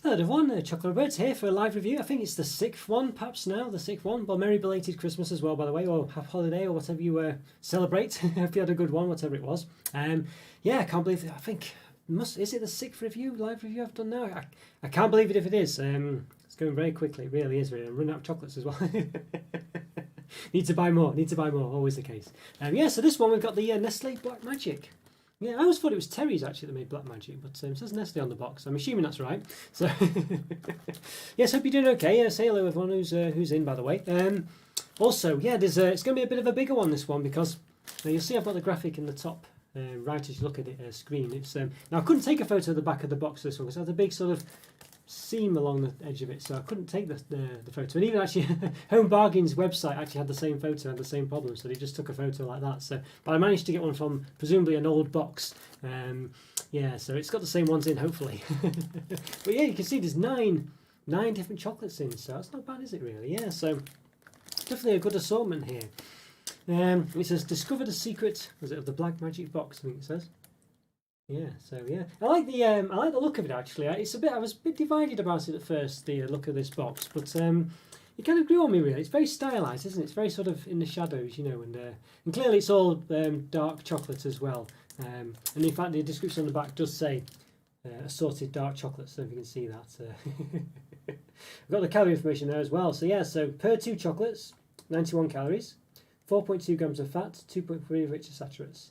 Hello everyone, Chocolo Roberto here for a live review. I think it's the 6th one, perhaps now, the 6th one. Well, merry belated Christmas as well, by the way, or have holiday, or whatever you celebrate. Hope you had a good one, whatever it was. Yeah, I can't believe it. I think, is it the 6th live review I've done now? I can't believe it if it is. It's going very quickly, it really is. Really. I'm running out of chocolates as well. Need to buy more, always the case. Yeah, so this one we've got the Nestlé Black Magic. Yeah, I always thought it was Terry's actually that made Black Magic, but it says Nestlé on the box. I'm assuming that's right. So, yes, hope you're doing okay. Say hello everyone who's in, by the way. Also, yeah, it's going to be a bit of a bigger one, this one, because you'll see I've got the graphic in the top right as you look at it screen. It's now I couldn't take a photo of the back of the box for this one because it has a big sort of seam along the edge of it, so I couldn't take the photo. And even actually Home Bargain's website actually had the same photo, had the same problem, so they just took a photo like that. So, but I managed to get one from presumably an old box. Yeah, so it's got the same ones in, hopefully. But yeah, you can see there's nine different chocolates in, so that's not bad, is it really? Yeah, so definitely a good assortment here. It says discover the secret, was it, of the Black Magic box, I think it says. Yeah, so yeah, I like the look of it actually. I was a bit divided about it at first, the look of this box, but it kind of grew on me really. It's very stylised, isn't it? It's very sort of in the shadows, you know, and clearly it's all dark chocolate as well. And in fact, the description on the back does say assorted dark chocolates. So if you can see that, I've got the calorie information there as well. So yeah, so per 2 chocolates, 91 calories, 4.2 grams of fat, 2.3 of which are saturates.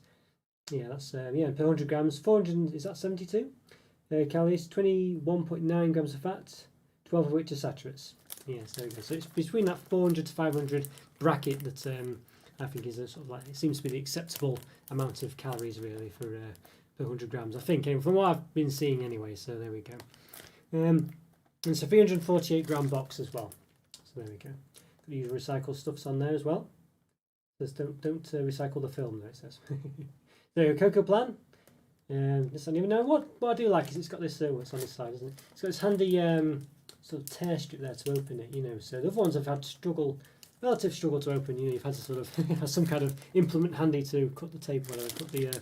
Yeah, that's per 100 grams, 400, is that 72 calories, 21.9 grams of fat, 12 of which are saturates. Yes, there we go. So it's between that 400 to 500 bracket that I think is a sort of like, it seems to be the acceptable amount of calories really for per 100 grams, I think, from what I've been seeing anyway. So there we go. And it's a 348 gram box as well. So there we go. Use recycled stuffs on there as well. Just don't recycle the film there, it says. So Cocoa Plan. This I don't even know what I do like is it's got this. What's on this side, isn't it? It's got this handy sort of tear strip there to open it. You know, so the other ones have had relative struggle to open. You know, you've had to sort of have some kind of implement handy to cut the tape, whatever, cut the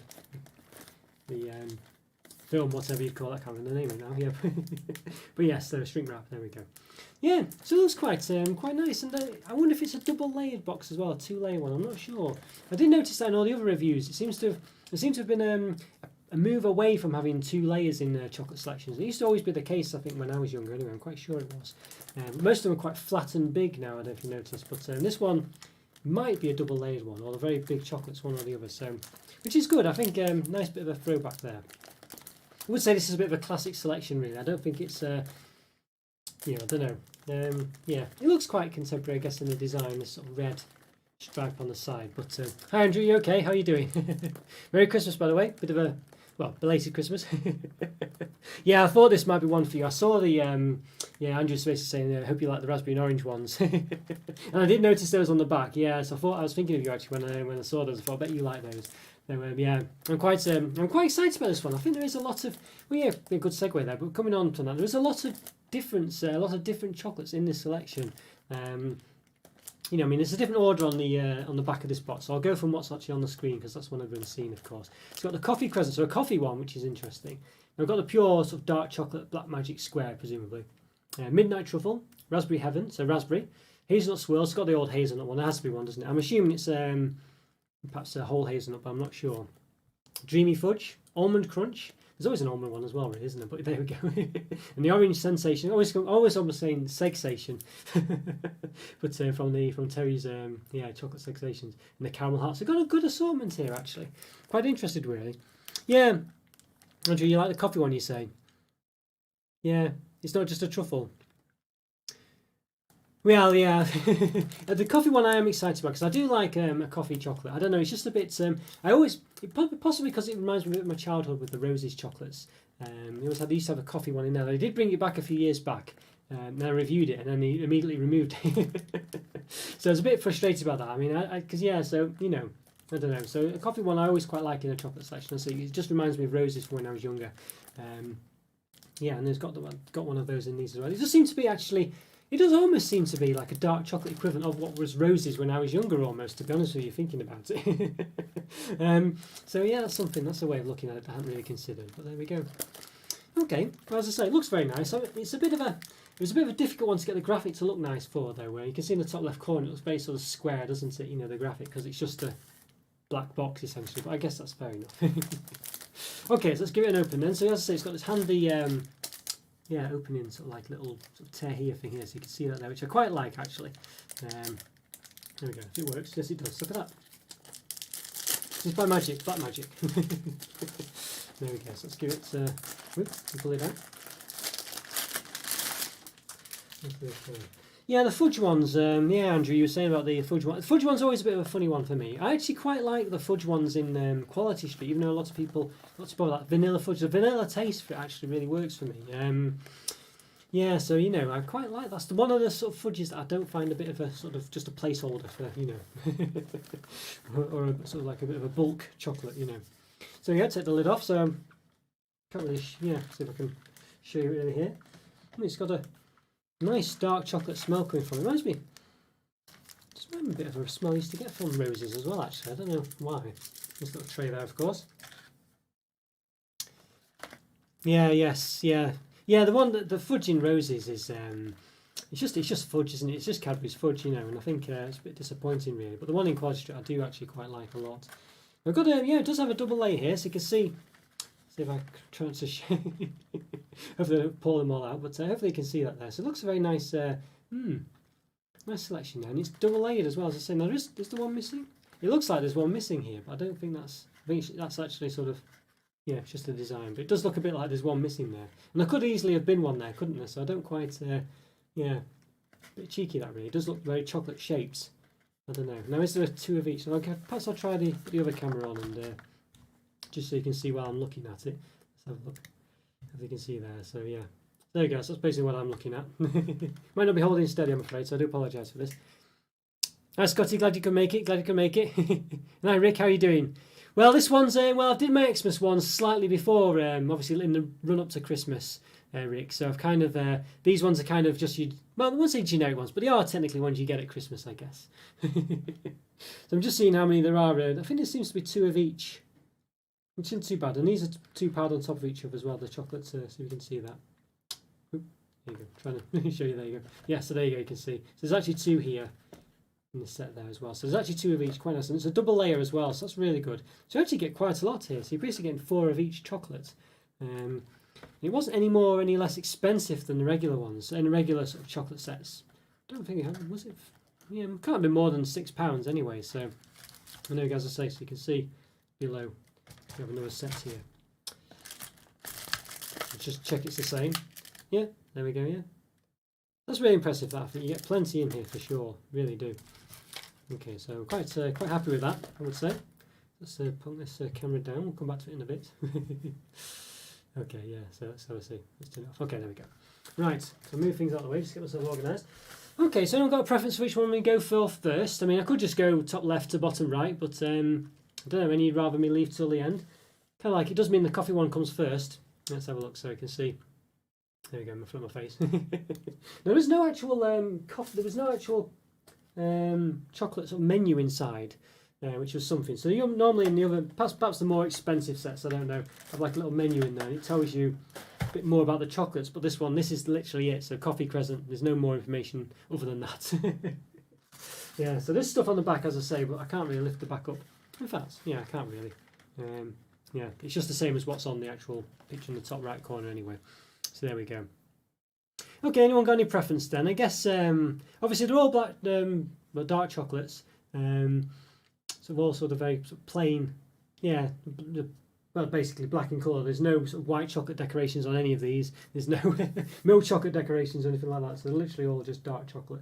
film, whatever you call that. I can't remember the name of it now. Yeah, but yes, so shrink wrap. There we go. Yeah, so it looks quite nice, and I wonder if it's a double layered box as well, a 2-layer one. I'm not sure. I did notice that in all the other reviews. There seems to have been a move away from having 2 layers in chocolate selections. It used to always be the case, I think, when I was younger. Anyway, I'm quite sure it was. Most of them are quite flat and big now. I don't know if you noticed, but this one might be a double layered one, or the very big chocolates, one or the other. So, which is good. I think nice bit of a throwback there. I would say this is a bit of a classic selection, really. I don't think it's I don't know. Yeah, it looks quite contemporary, I guess, in the design. This sort of red stripe on the side. But hi, Andrew. You okay? How are you doing? Merry Christmas, by the way. Bit of a belated Christmas. Yeah, I thought this might be one for you. I saw the Andrew's basically saying, I hope you like the raspberry and orange ones. And I did notice those on the back. Yeah, so I was thinking of you actually when I saw those. I thought, I bet you like those. So yeah, I'm quite excited about this one. I think there is a lot of a good segue there. But coming on to that, there is a lot of different chocolates in this selection. You know, I mean, there's a different order on the back of this box. So I'll go from what's actually on the screen because that's one everyone's seen, of course. It's got the coffee crescent, so a coffee one, which is interesting. We've got the pure sort of dark chocolate Black Magic square, presumably. Midnight truffle, raspberry heaven, so raspberry. Hazelnut swirl. It's got the old hazelnut one. There has to be one, doesn't it? I'm assuming it's perhaps a whole hazelnut, but I'm not sure. Dreamy Fudge, Almond Crunch. There's always an almond one as well, really, isn't there? But there we go. And the orange sensation, always almost saying segsation, but from Terry's chocolate segsations, and the caramel hearts. They've got a good assortment here, actually. Quite interested, really. Yeah, Andrew, you like the coffee one, you say? Yeah, it's not just a truffle. Well, yeah, the coffee one I am excited about because I do like a coffee chocolate. I don't know, it's just a bit. Possibly because it reminds me of my childhood with the Roses chocolates. I used to have a coffee one in there. They did bring it back a few years back. And I reviewed it and then they immediately removed it. So I was a bit frustrated about that. I mean, so you know, I don't know. So a coffee one I always quite like in a chocolate selection. So it just reminds me of Roses from when I was younger. Yeah, and there's got one of those in these as well. It just seems to be actually. It does almost seem to be like a dark chocolate equivalent of what was Roses when I was younger, almost, to be honest with you, thinking about it. So yeah, that's a way of looking at it I hadn't really considered, but there we go. Okay, well, as I say, it looks very nice. It's a bit of a, it was a bit of a difficult one to get the graphic to look nice for, though. Where you can see in the top left corner, it looks very sort of square, doesn't it? You know, the graphic, because it's just a black box essentially. But I guess that's fair enough. Okay, so let's give it an open then. So as I say, it's got this handy, opening sort of like little sort of tear here thing here, so you can see that there, which I quite like actually. There we go. If it works, yes it does. Look at that. Just by magic, black magic. There we go. So let's give it. Pull it out. Yeah, the fudge ones. Yeah, Andrew, you were saying about the fudge one. The fudge one's always a bit of a funny one for me. I actually quite like the fudge ones in Quality Street, even though a lot of people spoil that vanilla fudge. The vanilla taste for it actually really works for me. Yeah, so you know, I quite like that's one of the sort of fudges that I don't find a bit of a sort of just a placeholder for, you know, or a, sort of like a bit of a bulk chocolate, you know. So yeah, take the lid off. So can't really, see if I can show you it in here. It's got a nice dark chocolate smell coming from it. Reminds me a bit of a smell I used to get from roses as well. Actually, I don't know why. This little tray there, of course. Yeah, the one that the fudge in roses is it's just fudge, isn't it? It's just Cadbury's fudge, you know, and I think it's a bit disappointing really. But the one in Quality Street I do actually quite like a lot. I've got it does have a double layer here, so you can see if I try to show. Hopefully I don't pull them all out, but hopefully you can see that there. So it looks a very nice, nice selection there, and it's double layered as well. As I say, now is the one missing? It looks like there's one missing here, but I don't think that's. I think that's actually sort of. Yeah, it's just a design, but it does look a bit like there's one missing there. And there could easily have been one there, couldn't there? So I don't quite, a bit cheeky that really. It does look very chocolate shaped. I don't know. Now is there two of each? So perhaps I'll try the other camera on and just so you can see while I'm looking at it. Let's have a look. If you can see there. So yeah, there you go. So that's basically what I'm looking at. Might not be holding steady, I'm afraid, so I do apologise for this. Hi Scotty, glad you could make it. And hi Rick, how are you doing? Well, this one's I did my Xmas one slightly before, obviously in the run up to Christmas, Rick. So I've kind of these ones are kind of just I won't say generic ones, but they are technically ones you get at Christmas, I guess. So I'm just seeing how many there are. I think there seems to be two of each, which isn't too bad. And these are £2 on top of each other as well. The chocolates, so you can see that. Oop, there you go. Trying to show you. There you go. Yeah, so there you go. You can see. So there's actually two here in the set there as well. So there's actually two of each, quite nice, and it's a double layer as well, so that's really good. So you actually get quite a lot here. So you're basically getting 4 of each chocolate. It wasn't any less expensive than the regular ones, and the regular sort of chocolate sets. I don't think it had, was it? Yeah, it can't be more than £6 anyway. So I know, as I say, so you can see below we have another set here. Just check it's the same. Yeah, there we go. Yeah, that's really impressive. That I think you get plenty in here for sure. Really do. Okay, so quite happy with that, I would say. Let's put this camera down. We'll come back to it in a bit. Okay, yeah. So let's have a see. Let's turn it off. Okay, there we go. Right. So move things out of the way. Just get myself organised. Okay, so I've got a preference for which one we go for first. I mean, I could just go top left to bottom right, but I don't know. Any you'd rather me leave till the end? Kind of like it does mean the coffee one comes first. Let's have a look so you can see. There we go. I'm in my face. There was no actual coffee. There was no actual chocolate sort of menu inside, which was something. So you normally in the other, perhaps the more expensive sets, I don't know, have like a little menu in there, and it tells you a bit more about the chocolates. But this is literally it. So coffee crescent. There's no more information other than that. Yeah. So there's stuff on the back, as I say, but I can't really lift the back up. In fact, yeah, I can't really. Yeah, it's just the same as what's on the actual picture in the top right corner anyway. So there we go. Okay, anyone got any preference then? I guess obviously they're all black, but dark chocolates. So all sort of very sort of plain, yeah. Well, basically black in colour. There's no sort of white chocolate decorations on any of these. There's no milk chocolate decorations or anything like that. So they're literally all just dark chocolate.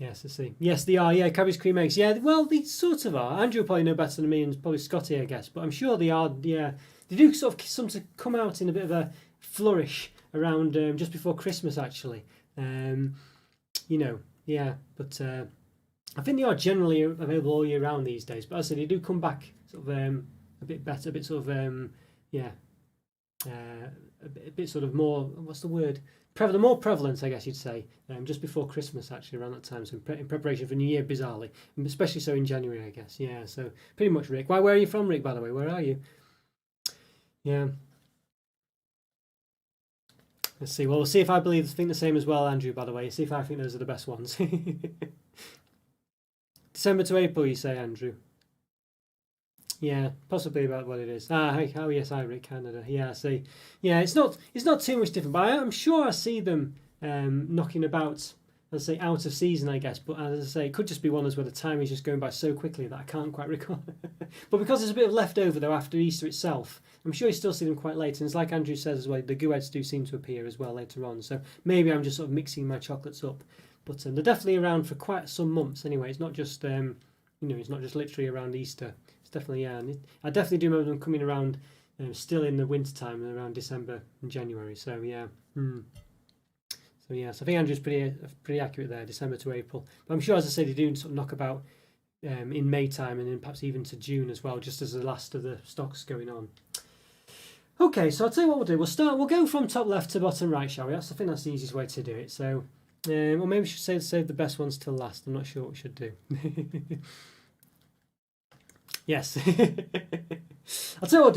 Yes, I see. Yes, they are. Yeah, Cadbury's cream eggs. Yeah, well, they sort of are. Andrew will probably know better than me, and probably Scotty, I guess. But I'm sure they are. Yeah, they do sort of sometimes come out in a bit of a flourish around just before Christmas, actually. You know, yeah. But I think they are generally available all year round these days. But as I said, they do come back sort of a bit better, a bit sort of yeah. a bit sort of more, what's the word? More prevalent, I guess you'd say, just before Christmas, actually, around that time. So in preparation for New Year, bizarrely, and especially so in January, I guess. Yeah, so pretty much, Rick. Where are you from, Rick, by the way? Where are you? Yeah. Let's see. Well, we'll see if I think the same as well, Andrew, by the way. See if I think those are the best ones. December to April, you say, Andrew? Yeah, possibly about what it is. Oh yes, I Rick, Canada. Yeah, I see. Yeah, it's not too much different, but I'm sure I see them knocking about, let's say, out of season, I guess. But as I say, it could just be one of those where the time is just going by so quickly that I can't quite recall. But because there's a bit of leftover though after Easter itself, I'm sure you still see them quite late. And it's like Andrew says as well, the gueds do seem to appear as well later on. So maybe I'm just sort of mixing my chocolates up. But they're definitely around for quite some months anyway. It's not just it's not just literally around Easter. It's definitely, yeah. And I definitely do remember them coming around still in the winter time, around December and January. So yeah. So yeah, so I think Andrew's pretty accurate there, December to April. But I'm sure, as I say, they do sort of knock about in May time and then perhaps even to June as well, just as the last of the stocks going on. Okay, so I'll tell you what we'll do. We'll go from top left to bottom right, shall we? I think that's the easiest way to do it. So, or maybe we should save the best ones till last. I'm not sure what we should do. Yes. I'll tell you what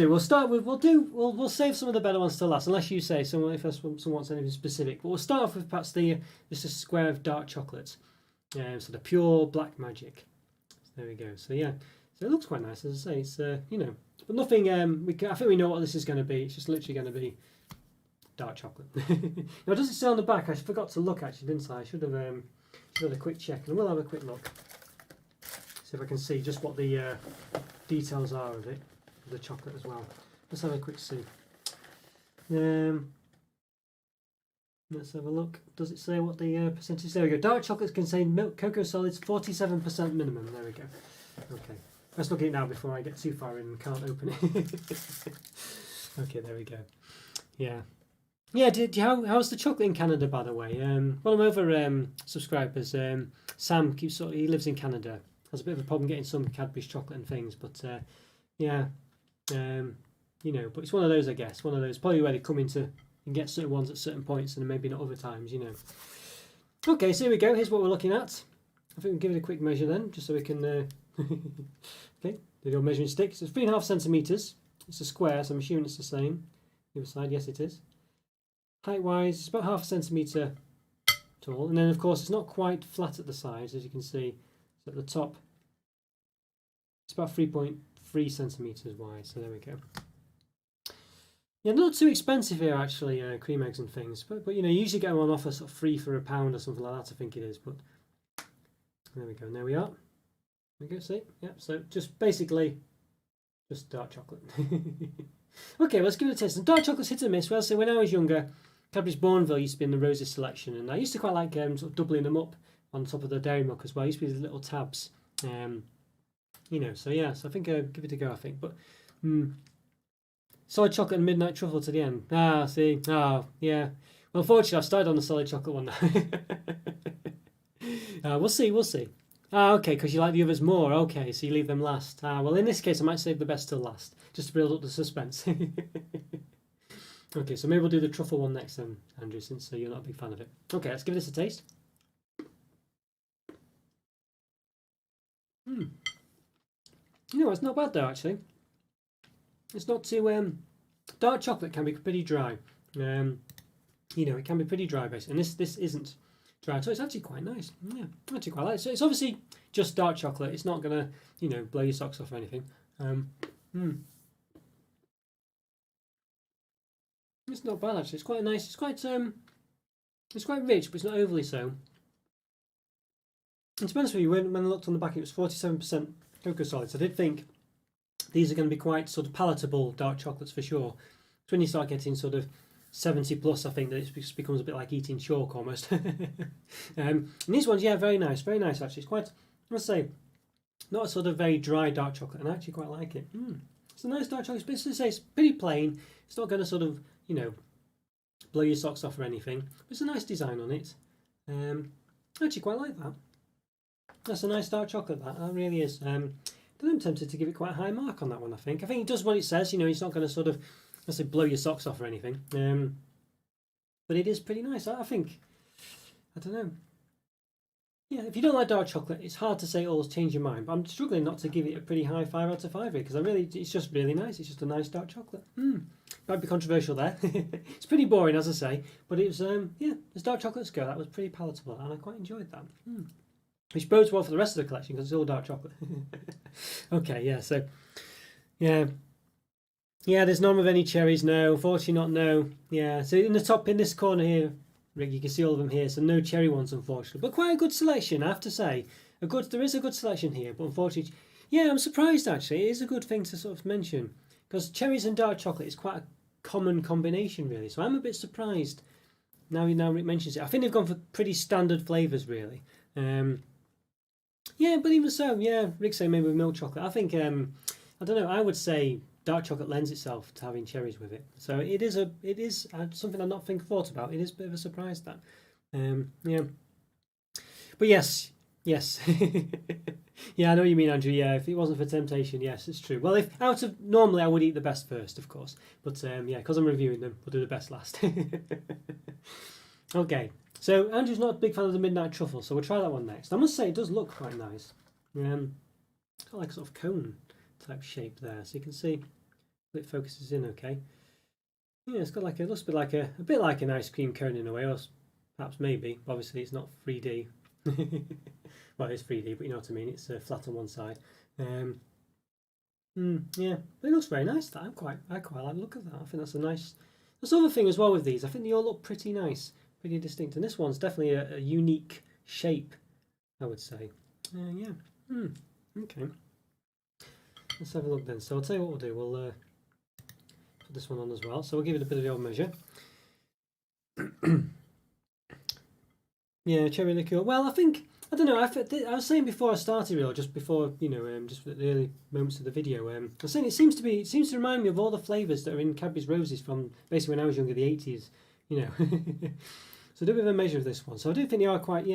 we'll do. We'll save some of the better ones till last, unless you say someone wants anything specific. But we'll start off with perhaps just a square of dark chocolate. So the pure black magic. So there we go. So yeah, so it looks quite nice, as I say. It's but nothing. I think we know what this is going to be. It's just literally going to be dark chocolate. Now, does it say on the back? I forgot to look actually, didn't I? I should have had a quick check, and we'll have a quick look. See if I can see just what the details are of it, the chocolate as well. Let's have a quick see. Let's have a look. Does it say what the percentage is? There we go. Dark chocolates contain milk, cocoa solids, 47% minimum. There we go. Okay. Let's look at it now before I get too far in and can't open it. Okay, there we go. Yeah. Yeah, how's the chocolate in Canada, by the way? One of my other subscribers, Sam, he lives in Canada. Has a bit of a problem getting some Cadbury's chocolate and things, but yeah, but it's one of those, I guess, probably where they come into and get certain ones at certain points and maybe not other times, Okay, so here we go. Here's what we're looking at. I think we'll give it a quick measure then, just so we can. Okay, the old measuring stick. So it's 3.5 centimeters. It's a square, so I'm assuming it's the same. The other side, yes, it is. Height-wise, it's about 0.5 centimeter tall, and then of course it's not quite flat at the sides, as you can see. So at the top, it's about 3.3 centimeters wide. So there we go. Yeah, not too expensive here actually, cream eggs and things. But you usually get them on offer sort of free for £1 or something like that. I think it is. But there we go. And there we are. There we go. See, yeah. So just basically, just dark chocolate. Okay, let's give it a taste. And dark chocolate's hit and miss. Well, so when I was younger, Cadbury's Bourneville used to be in the Roses selection, and I used to quite like sort of doubling them up on top of the dairy milk as well. It used to be these little tabs, so yeah, so I think I'll give it a go, I think. But solid chocolate and midnight truffle to the end. See, yeah. Well, unfortunately, I've started on the solid chocolate one now. We'll see. Okay, because you like the others more. Okay, so you leave them last. Well, in this case, I might save the best till last, just to build up the suspense. Okay, so maybe we'll do the truffle one next then, Andrew, since you're not a big fan of it. Okay, let's give this a taste. It's not bad though, actually. It's not too dark chocolate can be pretty dry. It can be pretty dry basically, and this isn't dry, so it's actually quite nice. Yeah, I actually quite like it. So it's obviously just dark chocolate. It's not gonna blow your socks off or anything. It's not bad actually. It's quite nice. It's quite rich, but it's not overly so. And to be honest with you, when I looked on the back, it was 47% cocoa solids. I did think these are going to be quite sort of palatable dark chocolates for sure. It's when you start getting sort of 70 plus, I think that it becomes a bit like eating chalk almost. And these ones, yeah, very nice actually. It's quite, I must say, not a sort of very dry dark chocolate, and I actually quite like it. It's a nice dark chocolate, but it's pretty plain. It's not going to sort of, blow your socks off or anything. But it's a nice design on it. I actually quite like that. That's a nice dark chocolate, that really is. I'm tempted to give it quite a high mark on that one, I think. I think it does what it says, it's not going to sort of necessarily blow your socks off or anything. But it is pretty nice. I think. I don't know. Yeah, if you don't like dark chocolate, it's hard to say it'll change your mind. But I'm struggling not to give it a pretty high 5 out of 5 here because it's just really nice. It's just a nice dark chocolate. Might be controversial there. It's pretty boring, as I say, but it was yeah, as dark chocolates go, that was pretty palatable, and I quite enjoyed that. Which bodes well for the rest of the collection because it's all dark chocolate. Okay, yeah, so yeah. Yeah, there's none with any cherries, no. Unfortunately not, no. Yeah, so in the top, in this corner here, Rick, you can see all of them here, so no cherry ones, unfortunately. But quite a good selection, I have to say. There is a good selection here, but unfortunately, yeah, I'm surprised actually. It is a good thing to sort of mention, because cherries and dark chocolate is quite a common combination, really. So I'm a bit surprised now Rick mentions it. I think they've gone for pretty standard flavours, really. Yeah, but even so, yeah, Rick saying maybe with milk chocolate. I think, I don't know, I would say dark chocolate lends itself to having cherries with it, so it is something I've not thought about. It is a bit of a surprise that, yeah, but yes, yeah, I know what you mean, Andrew. Yeah, if it wasn't for temptation, yes, it's true. Well, if out of normally I would eat the best first, of course, but yeah, because I'm reviewing them, we'll do the best last. Okay, so Andrew's not a big fan of the midnight truffle, so we'll try that one next. I must say it does look quite nice. It's got like a sort of cone type shape there, so you can see it focuses in okay. Yeah, it's got like it looks a bit like an ice cream cone in a way, or perhaps maybe. Obviously, it's not 3D. Well, it's 3D, but you know what I mean. It's flat on one side. Yeah, but it looks very nice. That I quite like the look of that. I think that's a nice. That's the other thing as well with these. I think they all look pretty nice, pretty distinct, and this one's definitely a unique shape, I would say. Yeah. Okay. Let's have a look then. So I'll tell you what we'll do. We'll put this one on as well. So we'll give it a bit of the old measure. Yeah, cherry liqueur. Well, I don't know. I was saying before I started, really, just before just for the early moments of the video. I was saying it seems to remind me of all the flavours that are in Cadbury's Roses from basically when I was younger, the 80s. You know. So do a bit of a measure of this one. So I do think they are quite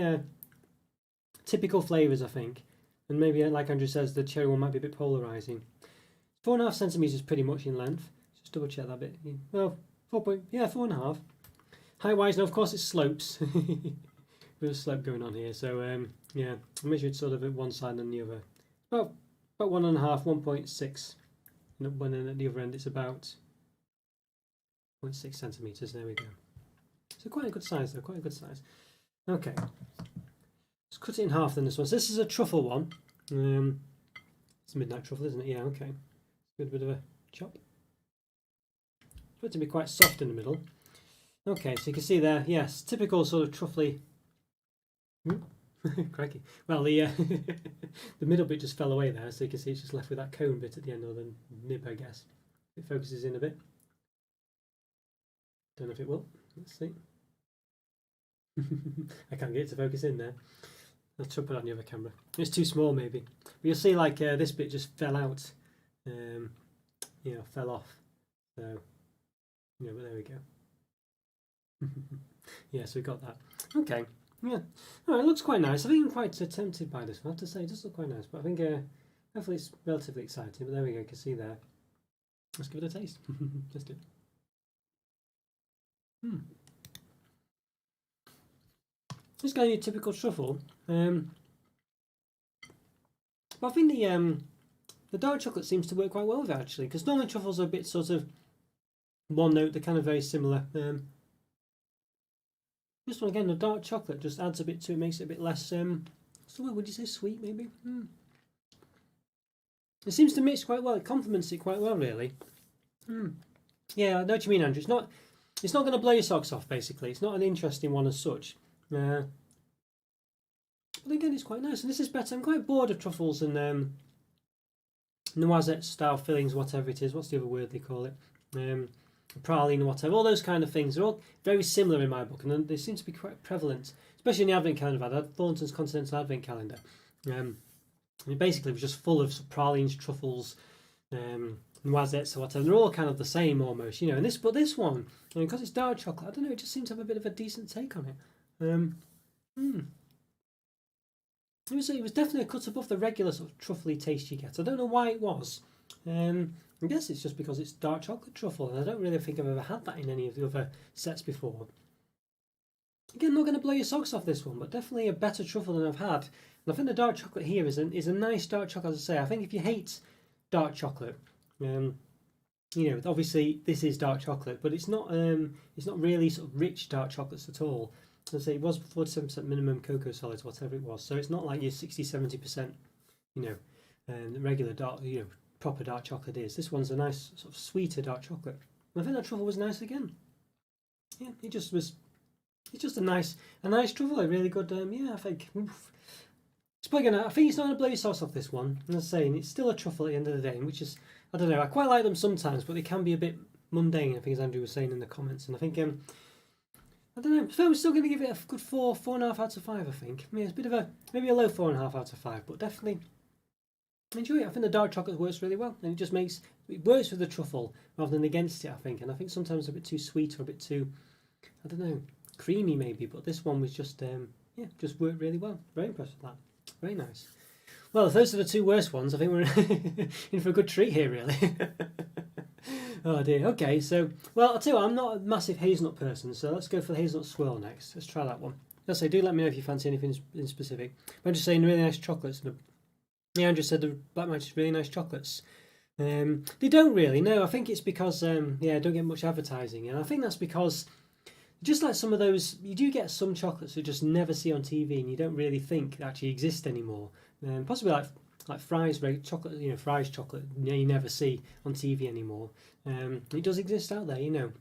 typical flavours, I think. And maybe, like Andrew says, the cherry one might be a bit polarising. 4.5 centimetres pretty much in length. Just double check that bit. Well, 4.5. Height-wise, now of course it slopes. Bit of slope going on here. So yeah, I measured sort of at one side and the other. About 1.5, 1.6. And then at the other end it's about 0.6 centimetres. There we go. So quite a good size though, quite a good size. Okay. Let's cut it in half then this one. So this is a truffle one. It's a midnight truffle, isn't it? Yeah, okay. Good bit of a chop. For it to be quite soft in the middle. Okay, so you can see there, yes, typical sort of truffly. Crikey. Well, the the middle bit just fell away there, so you can see it's just left with that cone bit at the end, or the nib, I guess. It focuses in a bit. Don't know if it will. Let's see. I can't get it to focus in there. I'll try to put it on the other camera. It's too small, maybe. But you'll see, like this bit just fell out. Fell off. So, but there we go. Yeah, so we got that. Okay. Yeah. All right, it looks quite nice. I think I'm quite tempted by this one. I have to say, it does look quite nice. But I think hopefully it's relatively exciting. But there we go. You can see there. Let's give it a taste. Let's do it. It's got your typical truffle. But I think the dark chocolate seems to work quite well with it, actually. Because normally truffles are a bit sort of one note. They're kind of very similar. This one again, the dark chocolate just adds a bit to it, makes it a bit less. So what would you say, sweet maybe? It seems to mix quite well. It complements it quite well, really. Yeah, I know what you mean, Andrew. It's not going to blow your socks off. Basically, it's not an interesting one as such. But again, it's quite nice, and this is better. I'm quite bored of truffles and noisette style fillings, whatever it is. What's the other word they call it? Praline or whatever, all those kind of things are all very similar in my book, and they seem to be quite prevalent, especially in the advent calendar I've had. Thornton's Continental Advent Calendar, and it basically was just full of pralines, truffles, noisettes or whatever. They're all kind of the same almost, and this one, because it's dark chocolate, I don't know, it just seems to have a bit of a decent take on it. It was definitely a cut above the regular sort of truffly taste you get. I don't know why it was. I guess it's just because it's dark chocolate truffle, and I don't really think I've ever had that in any of the other sets before. Again, not going to blow your socks off this one, but definitely a better truffle than I've had. And I think the dark chocolate here is a nice dark chocolate, as I say. I think if you hate dark chocolate, obviously this is dark chocolate, but it's not really sort of rich dark chocolates at all. As I say, it was 47% minimum cocoa solids, whatever it was. So it's not like your 60-70%, regular dark, proper dark chocolate is. This one's a nice sort of sweeter dark chocolate. And I think that truffle was nice again. Yeah, it just was. It's just a nice truffle, a really good. I think. It's probably gonna. I think it's not gonna blow your socks off this one. As I was saying, it's still a truffle at the end of the day, which is, I don't know. I quite like them sometimes, but they can be a bit mundane. I think, as Andrew was saying in the comments, and I think I don't know. So I'm still going to give it a good 4.5 out of 5. I think. It's a bit of maybe a low 4.5 out of 5, but definitely enjoy it. I think the dark chocolate works really well, and it works with the truffle rather than against it. I think, and I think sometimes a bit too sweet or a bit too, I don't know, creamy maybe. But this one was just just worked really well. Very impressed with that. Very nice. Well, if those are the two worst ones, I think we're in for a good treat here, really. Oh dear. Okay, so I'll tell you what, I'm not a massive hazelnut person, so let's go for the hazelnut swirl next. Let's try that one. As I say, do let me know if you fancy anything in specific. But I'm just saying, really nice chocolates. Yeah, Andrew said the Black Magic's really nice chocolates. They don't really. No, I think it's because don't get much advertising, and I think that's because just like some of those, you do get some chocolates you just never see on TV, and you don't really think actually exist anymore. Possibly like Fry's chocolate, Fry's chocolate you never see on TV anymore. It does exist out there,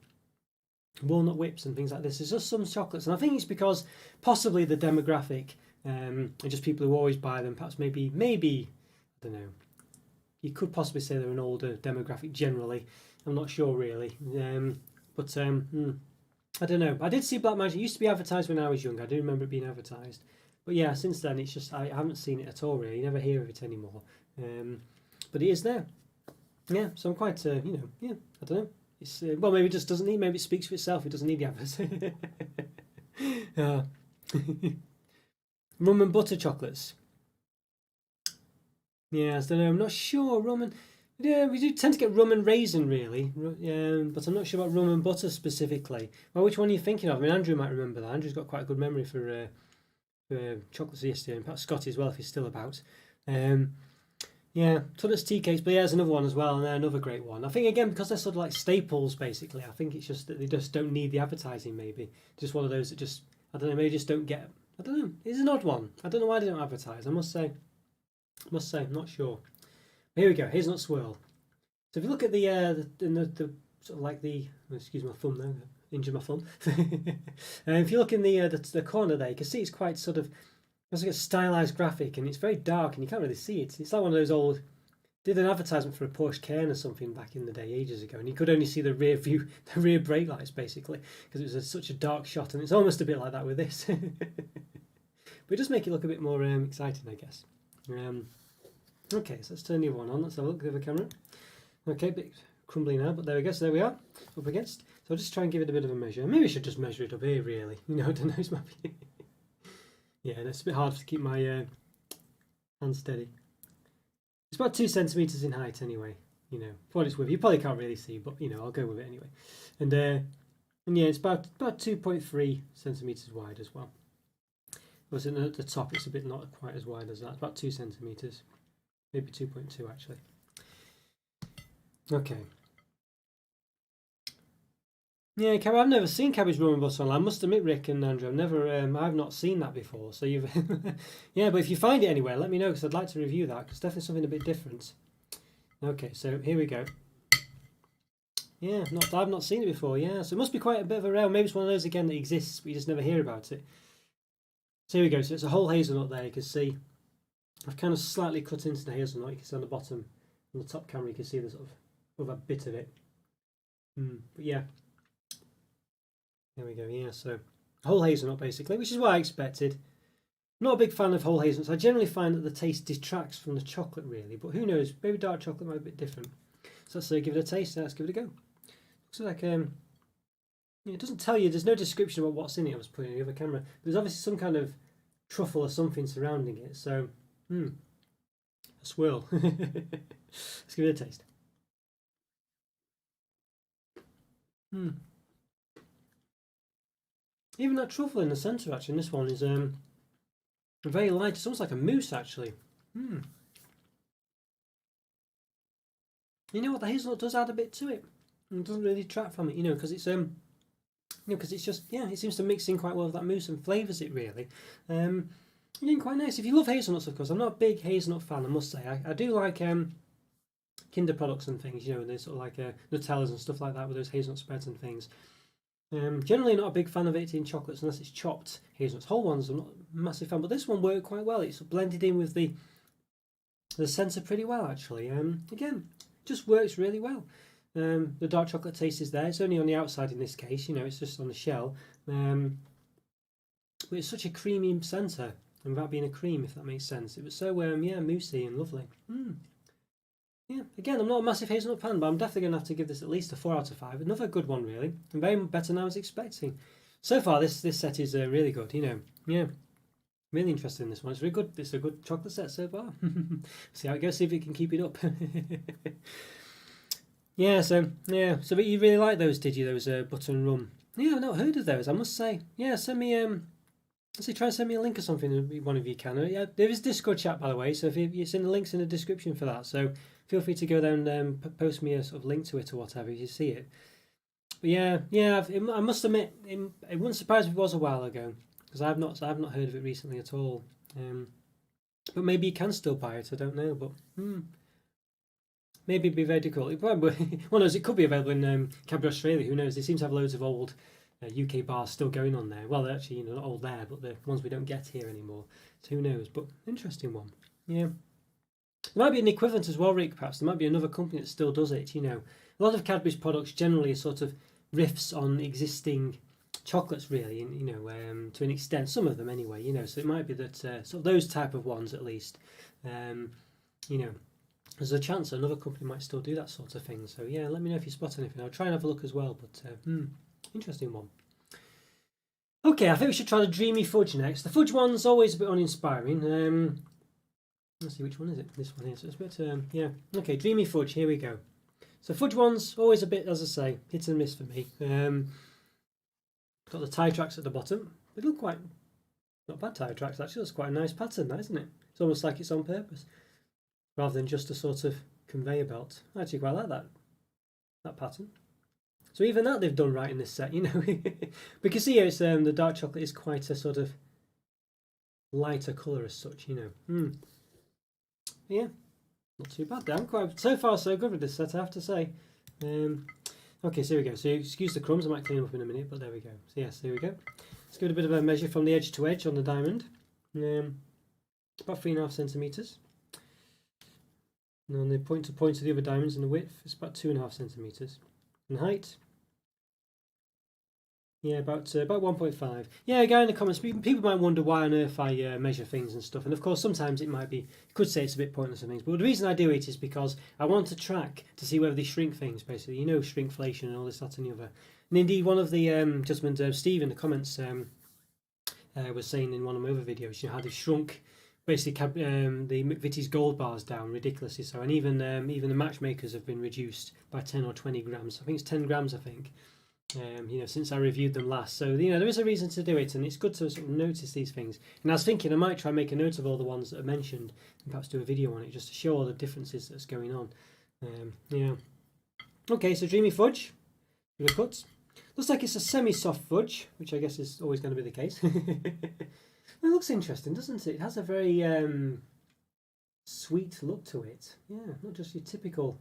walnut whips and things like this. There's just some chocolates, and I think it's because possibly the demographic, and just people who always buy them. Perhaps maybe I don't know. You could possibly say they're an older demographic generally. I'm not sure really, but I don't know. I did see Black Magic. It used to be advertised when I was young. I do remember it being advertised. But yeah, since then it's just I haven't seen it at all really. You never hear of it anymore. But it is there. Yeah, so I'm quite I don't know. It's maybe it just doesn't need. Maybe it speaks for itself. It doesn't need the adverts. Rum and butter chocolates. Yeah, I don't know. I'm not sure. Yeah, we do tend to get rum and raisin really, but I'm not sure about rum and butter specifically. Well, which one are you thinking of? I mean, Andrew might remember that. Andrew's got quite a good memory for chocolates yesterday, and perhaps Scotty as well if he's still about. Tunnet's tea cakes, but yeah, there's another one as well, and another great one. I think again because they're sort of like staples basically. I think it's just that they just don't need the advertising. Maybe just one of those that just maybe just don't get. I don't know. It's an odd one. I don't know why they don't advertise. I must say, I'm not sure. Here we go. Hazelnut swirl. So if you look at the sort of like the excuse my thumb there, injure my thumb. If you look in the corner there, you can see it's quite sort of it's like a stylized graphic, and it's very dark, and you can't really see it. It's like one of those old. Did an advertisement for a Porsche Cayenne or something back in the day, ages ago, and you could only see the rear view, the rear brake lights basically, because it was such a dark shot, and it's almost a bit like that with this. But it does make it look a bit more exciting, I guess. Okay, so let's turn the other one on. Let's have a look at the camera. Okay, a bit crumbly now, but there we go. So there we are, up against. So I'll just try and give it a bit of a measure. Maybe I should just measure it up here, really. I don't know. It's my yeah, and it's a bit hard to keep my hand steady. It's about 2 centimeters in height, anyway. For what it's worth. You probably can't really see, but I'll go with it anyway. And yeah, it's about 2.3 centimeters wide as well. But at the top, it's a bit not quite as wide as that. It's about 2 centimeters. Maybe 2.2 actually. Okay. Yeah, I've never seen cabbage rum and butter online. I must admit, Rick and Andrew, I've not seen that before. So you've, yeah, but if you find it anywhere, let me know because I'd like to review that because it's definitely something a bit different. Okay, so here we go. Yeah, I've not seen it before. Yeah, so it must be quite a bit of a rare. Maybe it's one of those again that exists, but you just never hear about it. So here we go. So it's a whole hazelnut there. You can see. I've kind of slightly cut into the hazelnut. You can see on the bottom, on the top camera, you can see the sort of a bit of it. But yeah, there we go. Yeah, so whole hazelnut basically, which is what I expected. I'm not a big fan of whole hazelnuts. I generally find that the taste detracts from the chocolate really, but who knows? Maybe dark chocolate might be a bit different. So let's give it a taste. Let's give it a go. Looks like it doesn't tell you. There's no description about what's in it. I was putting in the other camera. There's obviously some kind of truffle or something surrounding it. So. A swirl. Let's give it a taste. Even that truffle in the centre, actually, in this one is very light. It's almost like a mousse, actually. You know what? The hazelnut does add a bit to it. It doesn't really detract from it, because it's because it's just, it seems to mix in quite well with that mousse and flavours it really. Again, quite nice. If you love hazelnuts, of course, I'm not a big hazelnut fan, I must say. I do like Kinder products and things, there's sort of like Nutellas and stuff like that with those hazelnut spreads and things. Generally not a big fan of it in chocolates unless it's chopped hazelnuts. Whole ones I'm not a massive fan, but this one worked quite well. It's blended in with the centre pretty well, actually. Again, just works really well. The dark chocolate taste is there. It's only on the outside in this case, it's just on the shell. But it's such a creamy centre, and without being a cream, if that makes sense. It was so, moussey and lovely. Yeah, again, I'm not a massive hazelnut fan, but I'm definitely going to have to give this at least a 4 out of 5. Another good one, really. And very better than I was expecting. So far, this set is really good, Yeah, really interested in this one. It's really good. It's a good chocolate set so far. See how it goes, see if it can keep it up. So but you really like those, did you? Those butter and rum. Yeah, I've not heard of those, I must say. Yeah, send me try and send me a link or something. One of you can. Yeah, there is Discord chat, by the way. So if you send the links in the description for that. So feel free to go there and post me a sort of link to it or whatever if you see it. But I must admit, it wouldn't surprise me if it was a while ago because I've not heard of it recently at all. But maybe you can still buy it. I don't know, but maybe it'd be very difficult. One knows, it could be available in Cadbury Australia. Who knows? They seem to have loads of old UK bars still going on there. Well, they're actually not old there, but the ones we don't get here anymore. So who knows? But interesting one. Yeah. There might be an equivalent as well, Rick, perhaps. There might be another company that still does it, A lot of Cadbury's products generally are sort of riffs on existing chocolates, really, and, to an extent, some of them anyway, So it might be that, sort of those type of ones at least, there's a chance another company might still do that sort of thing. So, yeah, let me know if you spot anything. I'll try and have a look as well, but, interesting one. Okay, I think we should try the Dreamy Fudge next. The fudge one's always a bit uninspiring. Let's see, which one is it? This one here. So it's a bit, Okay, Dreamy Fudge, here we go. So fudge one's always a bit, as I say, hit and miss for me. Got the tie tracks at the bottom. They look quite, not bad tie tracks actually. That's quite a nice pattern, isn't it? It's almost like it's on purpose, rather than just a sort of conveyor belt. I actually quite like that pattern. So even that they've done right in this set, But you see here, it's the dark chocolate is quite a sort of lighter colour as such, Yeah, not too bad. I'm quite, so far so good with this set, I have to say. Okay, so here we go. So excuse the crumbs, I might clean them up in a minute, but there we go. So yes, there we go. Let's give it a bit of a measure from the edge to edge on the diamond. About 3.5 centimetres. And on the point to point of the other diamonds in the width, it's about 2.5 centimetres. And height, about 1.5. Yeah, a guy in the comments, people might wonder why on earth I measure things and stuff, and of course sometimes it might be, you could say it's a bit pointless and things, but the reason I do it is because I want to track to see whether they shrink things, basically, shrinkflation and all this, that and the other. And indeed one of the gentlemen, Steve in the comments, was saying in one of my other videos, how they've shrunk basically the McVitie's gold bars down ridiculously so, and even the matchmakers have been reduced by 10 or 20 grams. I think it's 10 grams, I think. Since I reviewed them last. So, there is a reason to do it, and it's good to sort of notice these things. And I was thinking I might try and make a note of all the ones that are mentioned and perhaps do a video on it just to show all the differences that's going on. Okay, so Dreamy Fudge, with the cuts. Looks like it's a semi-soft fudge, which I guess is always going to be the case. It looks interesting, doesn't it? It has a very sweet look to it. Yeah, not just your typical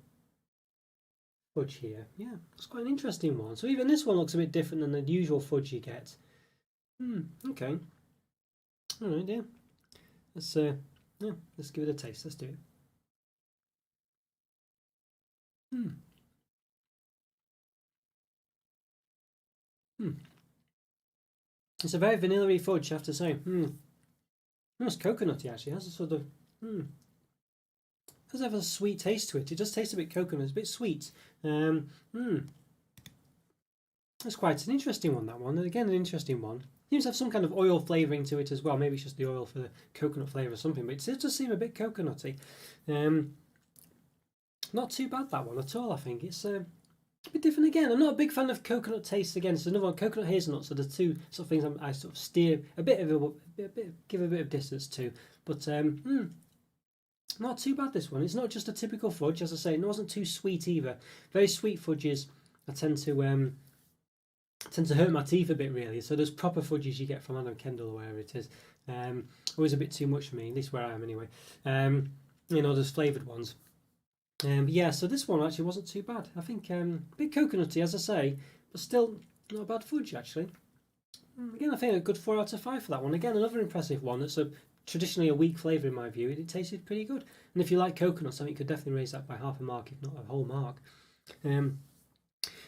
fudge here. Yeah, it's quite an interesting one. So even this one looks a bit different than the usual fudge you get. Okay. All right, yeah. Let's give it a taste. Let's do it. It's a very vanilla-y fudge, I have to say. Almost coconutty, actually. It has a sort of does have a sweet taste to it. It does taste a bit coconut. It's a bit sweet. That's quite an interesting one, that one. And again, an interesting one. It seems to have some kind of oil flavouring to it as well. Maybe it's just the oil for the coconut flavour or something, but it does seem a bit coconutty. Not too bad, that one at all, I think. It's a bit different again. I'm not a big fan of coconut taste again. So another one, coconut hazelnuts are the two sort of things I sort of steer a bit of give a bit of distance to. But not too bad, this one. It's not just a typical fudge, as I say. It wasn't too sweet either. Very sweet fudges, I tend to hurt my teeth a bit, really. So there's proper fudges you get from Adam Kendall or wherever it is. Always a bit too much for me, at least where I am anyway. There's flavoured ones. But yeah, so this one actually wasn't too bad. I think a bit coconutty, as I say, but still not a bad fudge, actually. Again, I think a good 4 out of 5 for that one. Again, another impressive one. That's traditionally a weak flavour in my view. It tasted pretty good. And if you like coconuts, I think you could definitely raise that by half a mark, if not a whole mark. And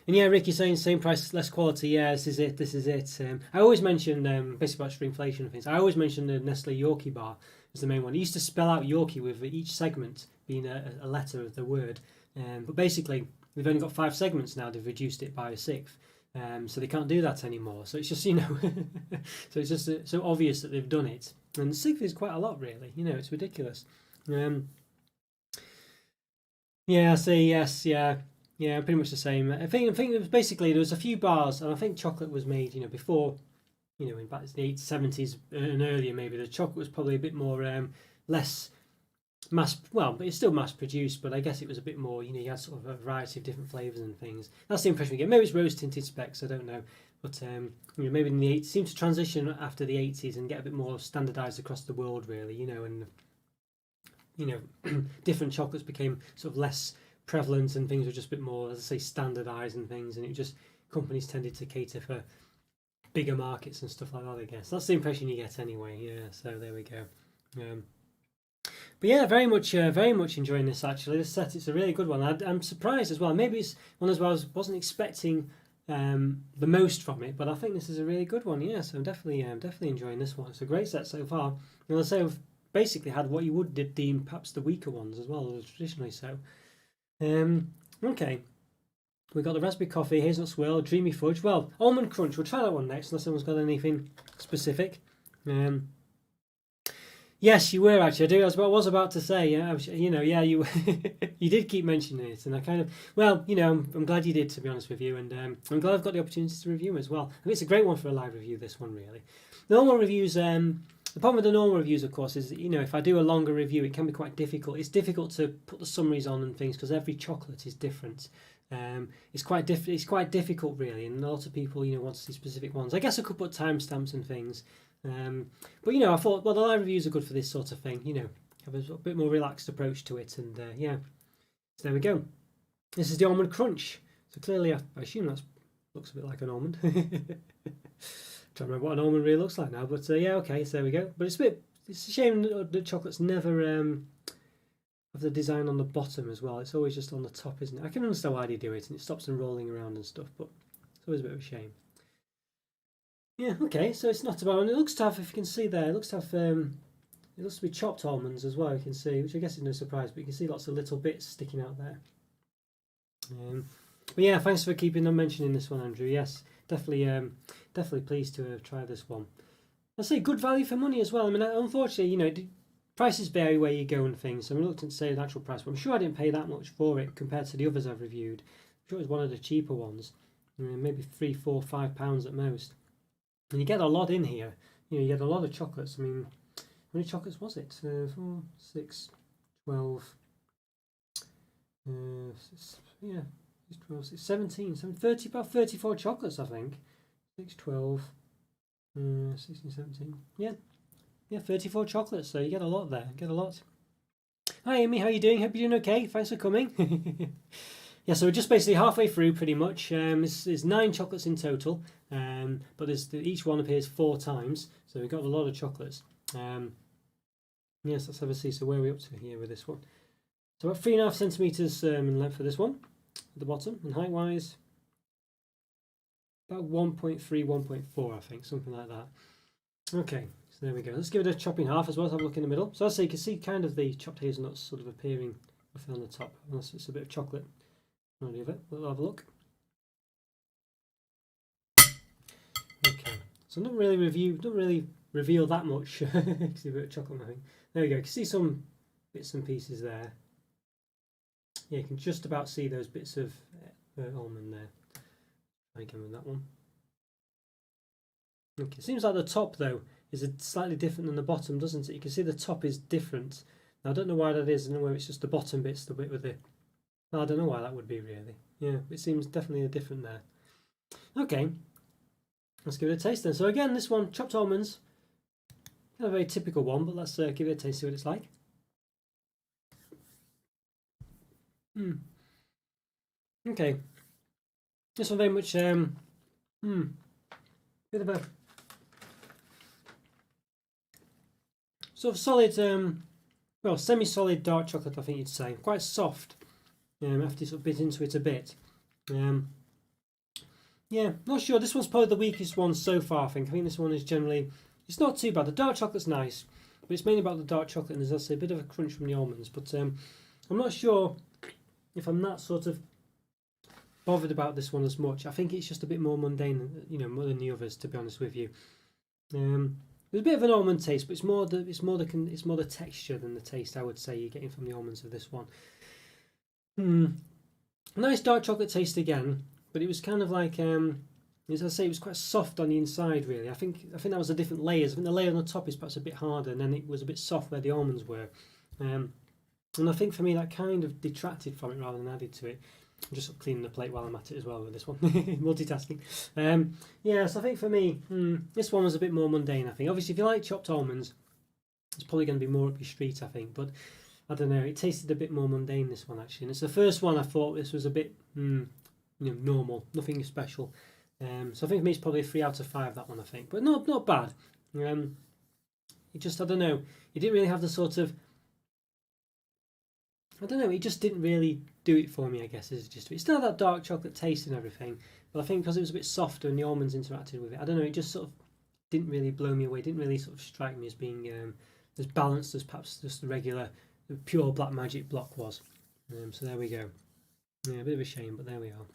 yeah, Rick, you're saying same price, less quality. Yeah, this is it. I always mention, basically about shrinkflation and things, I always mention the Nestlé Yorkie bar as the main one. It used to spell out Yorkie with each segment being a letter of the word. But basically, we've only got 5 segments now. They've reduced it by a 6th. So they can't do that anymore. So it's just, so it's just so obvious that they've done it. And 6th is quite a lot, really. It's ridiculous. Yeah, I say yes, yeah. Yeah, pretty much the same. I think it was basically, there was a few bars, and I think chocolate was made, before, in back in the 70s and earlier maybe. The chocolate was probably a bit more, less but it's still mass produced, but I guess it was a bit more, you had sort of a variety of different flavours and things. That's the impression we get. Maybe it's rose tinted specs, I don't know. But maybe in the 80s, seemed to transition after the 80s and get a bit more standardised across the world, really, and different chocolates became sort of less prevalent and things were just a bit more, as I say, standardised and things, and it just companies tended to cater for bigger markets and stuff like that, I guess. That's the impression you get anyway. Yeah, so there we go. But yeah, very much enjoying this actually. This set, it's a really good one. I'm surprised as well. Maybe it's one as well. I wasn't expecting the most from it, but I think this is a really good one. Yeah, so I'm definitely enjoying this one. It's a great set so far. And I'll say I've basically had what you would deem perhaps the weaker ones as well, traditionally so. Okay. We've got the raspberry coffee, hazelnut swirl, dreamy fudge. Well, almond crunch. We'll try that one next, unless someone's got anything specific. Yes, you were actually. I was about to say. Yeah, you you did keep mentioning it, and I kind of I'm glad you did, to be honest with you, and I'm glad I've got the opportunity to review them as well. I think it's a great one for a live review. This one really. The normal reviews. The problem with the normal reviews, of course, is that, if I do a longer review, it can be quite difficult. It's difficult to put the summaries on and things because every chocolate is different. It's quite difficult, really, and a lot of people, want to see specific ones. I guess I could put timestamps and things, but I thought, well, the live reviews are good for this sort of thing. Have a bit more relaxed approach to it, and yeah. So there we go. This is the Almond Crunch. So clearly, I assume that looks a bit like an almond. Trying to remember what an almond really looks like now, but yeah, okay, so there we go. But it's a shame that chocolate's never have the design on the bottom as well. It's always just on the top, isn't it? I can understand why they do it, and it stops them rolling around and stuff, but it's always a bit of a shame. Yeah, okay, so it's not about, and it looks to have, if you can see there, it looks to be chopped almonds as well, you can see, which I guess is no surprise, but you can see lots of little bits sticking out there. But yeah, thanks for keeping on mentioning this one, Andrew. Yes, definitely pleased to have tried this one. I say good value for money as well. I mean, unfortunately, prices vary where you go and things. So I'm reluctant to say the actual price, but I'm sure I didn't pay that much for it compared to the others I've reviewed. I'm sure it was one of the cheaper ones, maybe £3, £4, £5 at most. And you get a lot in here. You get a lot of chocolates. I mean, how many chocolates was it? 4, 6, 12. Yeah. 12, 17, 30, about 34 chocolates, I think. 6, 12, 16, 17. Yeah, 34 chocolates. So you get a lot there. Get a lot. Hi, Amy. How are you doing? Hope you're doing okay. Thanks for coming. Yeah, so we're just basically halfway through, pretty much. There's 9 chocolates in total, but each one appears 4 times. So we've got a lot of chocolates. Yes, let's have a see. So where are we up to here with this one? So about 3.5 centimeters in length for this one. At the bottom, and height wise about 1.3, 1.4, I think, something like that. Okay, so there we go. Let's give it a chop in half as well. Let's have a look in the middle. So as I say, you can see kind of the chopped hazelnuts sort of appearing on the top, unless it's a bit of chocolate on the other. We'll have a look. Okay, so don't really reveal that much. See a bit of chocolate, I think. There we go. You can see some bits and pieces there. Yeah, you can just about see those bits of almond there. Try again with that one. Okay, seems like the top though is slightly different than the bottom, doesn't it? You can see the top is different. Now, I don't know why that is. I don't know whether it's just the bottom bit's the bit with the... I don't know why that would be really. Yeah, it seems definitely different there. Okay, let's give it a taste then. So again, this one, chopped almonds. Not a very typical one, but let's give it a taste, see what it's like. Okay, this one very much bit of a sort of solid, well, semi-solid dark chocolate, I think you'd say. Quite soft. After you sort of bit into it a bit. Yeah, not sure. This one's probably the weakest one so far, I think. I think this one is generally... It's not too bad. The dark chocolate's nice, but it's mainly about the dark chocolate, and there's also a bit of a crunch from the almonds. But I'm not sure if I'm that sort of bothered about this one as much. I think it's just a bit more mundane, more than the others, to be honest with you. There's a bit of an almond taste, but it's more the texture than the taste, I would say, you're getting from the almonds of this one. Nice dark chocolate taste again, but it was kind of like, as I say, it was quite soft on the inside, really. I think that was the different layers. I think the layer on the top is perhaps a bit harder, and then it was a bit soft where the almonds were. And I think for me that kind of detracted from it rather than added to it. I'm just sort of cleaning the plate while I'm at it as well with this one. Multitasking. Yeah, so I think for me, this one was a bit more mundane, I think. Obviously, if you like chopped almonds, it's probably going to be more up your street, I think. But I don't know, it tasted a bit more mundane, this one, actually. And it's the first one I thought this was a bit, normal, nothing special. So I think for me it's probably a 3 out of 5, that one, I think. But not bad. It just, I don't know, it didn't really have the sort of... I don't know, it just didn't really do it for me, I guess. It's still that dark chocolate taste and everything, but I think because it was a bit softer and the almonds interacted with it, I don't know, it just sort of didn't really blow me away, didn't really sort of strike me as being as balanced as perhaps just the regular, the pure Black Magic block was. So there we go. Yeah, a bit of a shame, but there we are.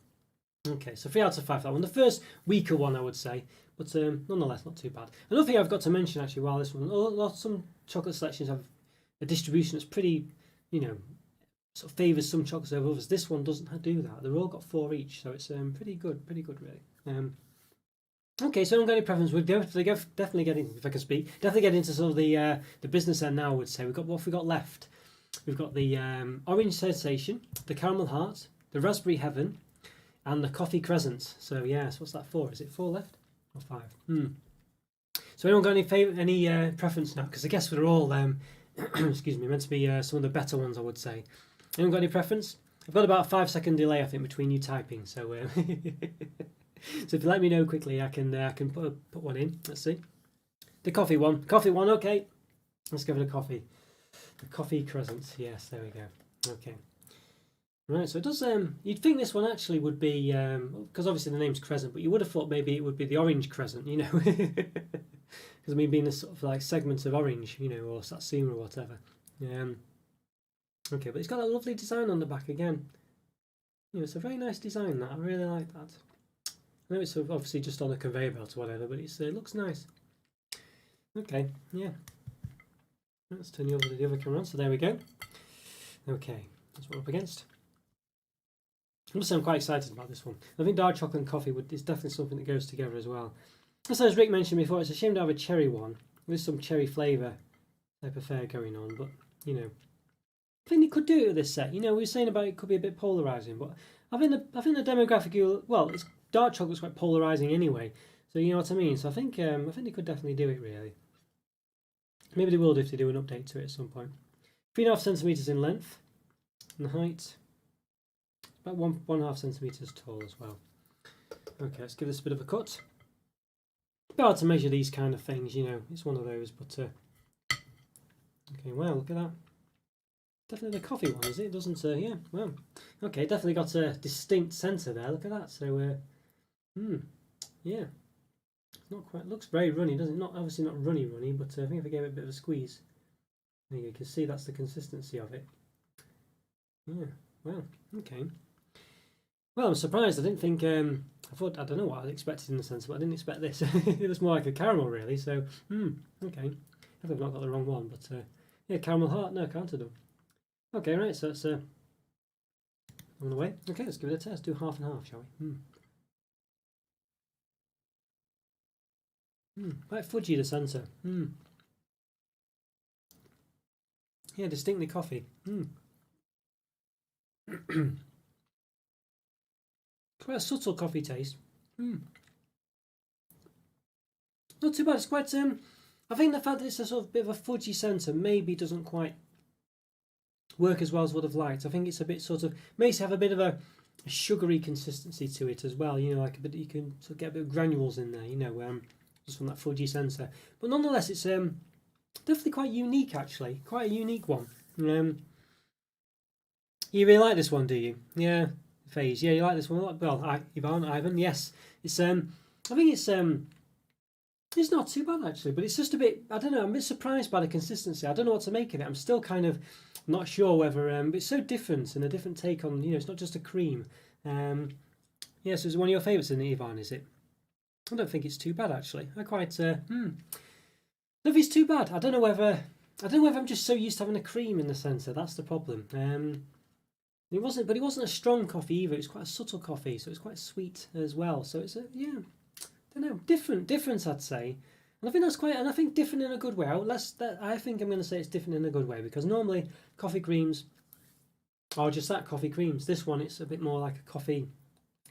Okay, so 3 out of 5, that one. The first weaker one, I would say, but nonetheless, not too bad. Another thing I've got to mention, actually, while this one, some chocolate selections have a distribution that's pretty, sort of favours some chocolates over others. This one doesn't do that. They've all got 4 each, so it's pretty good, really. Okay, so I don't got any preference. We'll definitely get in, if I can speak, definitely get into sort of the business end now, I would say. What have we got left? We've got the Orange Sensation, the Caramel Heart, the Raspberry Heaven, and the Coffee Crescent. So yes, what's that for? Is it 4 left or 5? So anyone got any preference now? Because I guess we're all excuse me, meant to be some of the better ones, I would say. Anyone got any preference? I've got about a 5-second delay, I think, between you typing. So so if you let me know quickly, I can put one in. Let's see. The coffee one, okay. Let's give it a coffee. The Coffee Crescent. Yes, there we go. Okay. Right, so it does. You'd think this one actually would be, because obviously the name's Crescent, but you would have thought maybe it would be the Orange Crescent, because I mean, being a sort of like segment of orange, or satsuma or whatever. Okay, but it's got a lovely design on the back again. It's a very nice design, that. I really like that. I know it's obviously just on a conveyor belt or whatever, but it looks nice. Okay, yeah. Let's turn you over to the other camera on. So there we go. Okay, that's what we're up against. I must say I'm quite excited about this one. I think dark chocolate and coffee is definitely something that goes together as well. As Rick mentioned before, it's a shame to have a cherry one with some cherry flavour type of fare going on, but I think they could do it with this set. We were saying about it could be a bit polarising, but I think the demographic, it's dark chocolate's quite polarising anyway, so you know what I mean. So I think they could definitely do it, really. Maybe they will if they do an update to it at some point. 3.5 centimetres in length, and height about 1.5 centimetres tall as well. Okay, let's give this a bit of a cut. It's hard to measure these kind of things, it's one of those, but okay, wow, look at that. Definitely the coffee one, is it? It doesn't, yeah, well, okay, definitely got a distinct centre there, look at that, so, yeah, not quite, looks very runny, doesn't it? Obviously not runny, but I think if I gave it a bit of a squeeze, you can see that's the consistency of it. Yeah, well, okay. Well, I'm surprised. I didn't think. I don't know what I expected in the sense, but I didn't expect this. It was more like a caramel, really. So, okay. I think I've not got the wrong one, but yeah, caramel heart. No, can't have done. Okay, right. So that's on the way. Okay, let's give it a test. Do half and half, shall we? Quite fudgy, the centre. Yeah, distinctly coffee. Quite a subtle coffee taste. Not too bad. It's quite. I think the fact that it's a sort of bit of a fudgy centre maybe doesn't quite work as well as would have liked. I think it's a bit sort of makes it have a bit of a sugary consistency to it as well. You know, like a bit. You can sort of get a bit of granules in there. You know, just from that fudgy centre. But nonetheless, it's definitely quite unique. Actually, quite a unique one. You really like this one, do you? Yeah, Phase. Yeah, you like this one. Well, Ivan. Yes, it's. I think it's not too bad actually, but it's just a bit. I don't know. I'm a bit surprised by the consistency. I don't know what to make of it. I'm still kind of not sure whether. But it's so different and a different take on. You know, it's not just a cream. Yeah, so it's one of your favourites, isn't it, Ivan? Is it? I don't think it's too bad actually. I quite. I don't think it's too bad. I don't know whether I'm just so used to having a cream in the centre. That's the problem. It wasn't a strong coffee either. It was quite a subtle coffee, so it's quite sweet as well. So it's I don't know, different I'd say, and I think that's quite, and I think different in a good way. I think I'm going to say it's different in a good way because normally coffee creams are just that, coffee creams. This one, it's a bit more like a coffee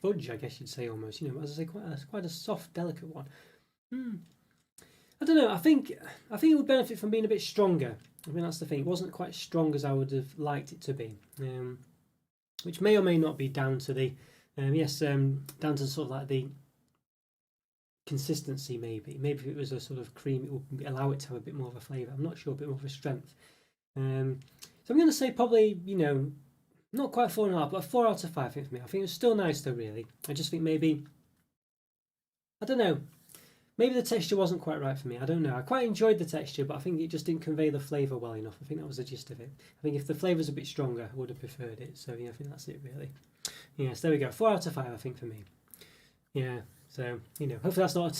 fudge, I guess you'd say almost. You know, as I say, quite a soft, delicate one. I don't know. I think it would benefit from being a bit stronger. I mean, that's the thing. It wasn't quite as strong as I would have liked it to be, which may or may not be down to the down to sort of like the consistency. Maybe if it was a sort of cream, it would allow it to have a bit more of a flavour. I'm not sure, a bit more of a strength. So I'm going to say probably, you know, not quite 4.5, but a 4 out of 5. I think for me, I think it was still nice though. Really, I just think maybe, I don't know. Maybe the texture wasn't quite right for me. I don't know. I quite enjoyed the texture, but I think it just didn't convey the flavour well enough. I think that was the gist of it. I think if the flavour's a bit stronger, I would have preferred it. So yeah, I think that's it really. Yes, there we go. 4 out of 5, I think, for me. Yeah. So, you know, hopefully that's not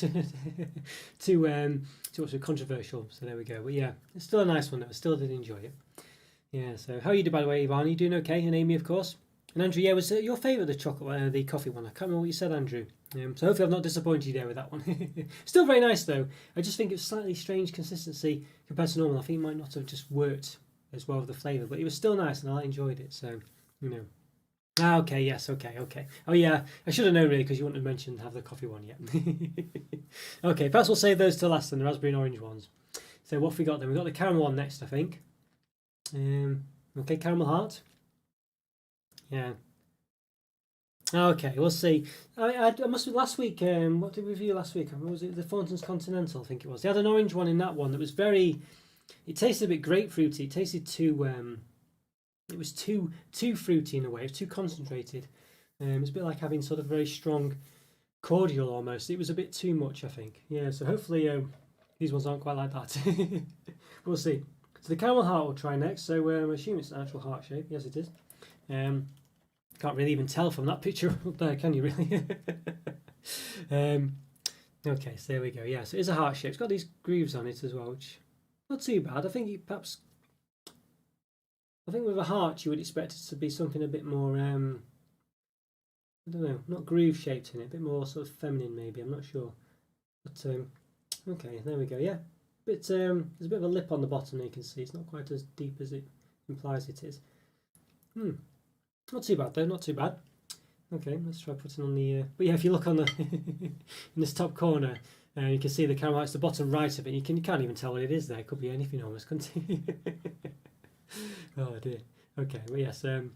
too much of controversial. So there we go. But yeah, it's still a nice one though. I still did enjoy it. Yeah. So how are you doing, by the way, Ivan? Are you doing okay? And Amy, of course. And Andrew, yeah, was your favourite the chocolate, the coffee one? I can't remember what you said, Andrew. So hopefully I've not disappointed you there with that one. Still very nice though. I just think it's slightly strange consistency compared to normal. I think it might not have just worked as well with the flavour, but it was still nice and I enjoyed it. So, you know. Ah, okay, yes, okay. Oh yeah, I should have known really because you wouldn't have mentioned have the coffee one yet. Okay, perhaps we'll save those till last then, the raspberry and orange ones. So what have we got then? We've got the caramel one next, I think. Okay, caramel heart. Yeah. Okay, we'll see. I must have last week. What did we review last week? Was it the Thornton's Continental? I think it was. They had an orange one in that one that was very. It tasted a bit grapefruity. It tasted too. It was too fruity in a way. It was too concentrated. It was a bit like having sort of very strong cordial almost. It was a bit too much, I think. Yeah. So hopefully these ones aren't quite like that. We'll see. So the caramel heart we'll try next. So I assume it's an actual heart shape. Yes, it is. Can't really even tell from that picture up there, can you really? Okay, so there we go. Yeah, so it is a heart shape. It's got these grooves on it as well, which not too bad. I think with a heart you would expect it to be something a bit more, I don't know, not groove shaped in it, a bit more sort of feminine maybe. I'm not sure. But okay, there we go. Yeah, there's a bit of a lip on the bottom there. You can see it's not quite as deep as it implies it is. Not too bad though, not too bad. Okay, let's try putting on the. But yeah, if you look on the in this top corner, you can see the caramel. It's the bottom right of it. You can't even tell what it is there. It could be anything almost, couldn't it? Oh dear. Okay, well yes. Okay,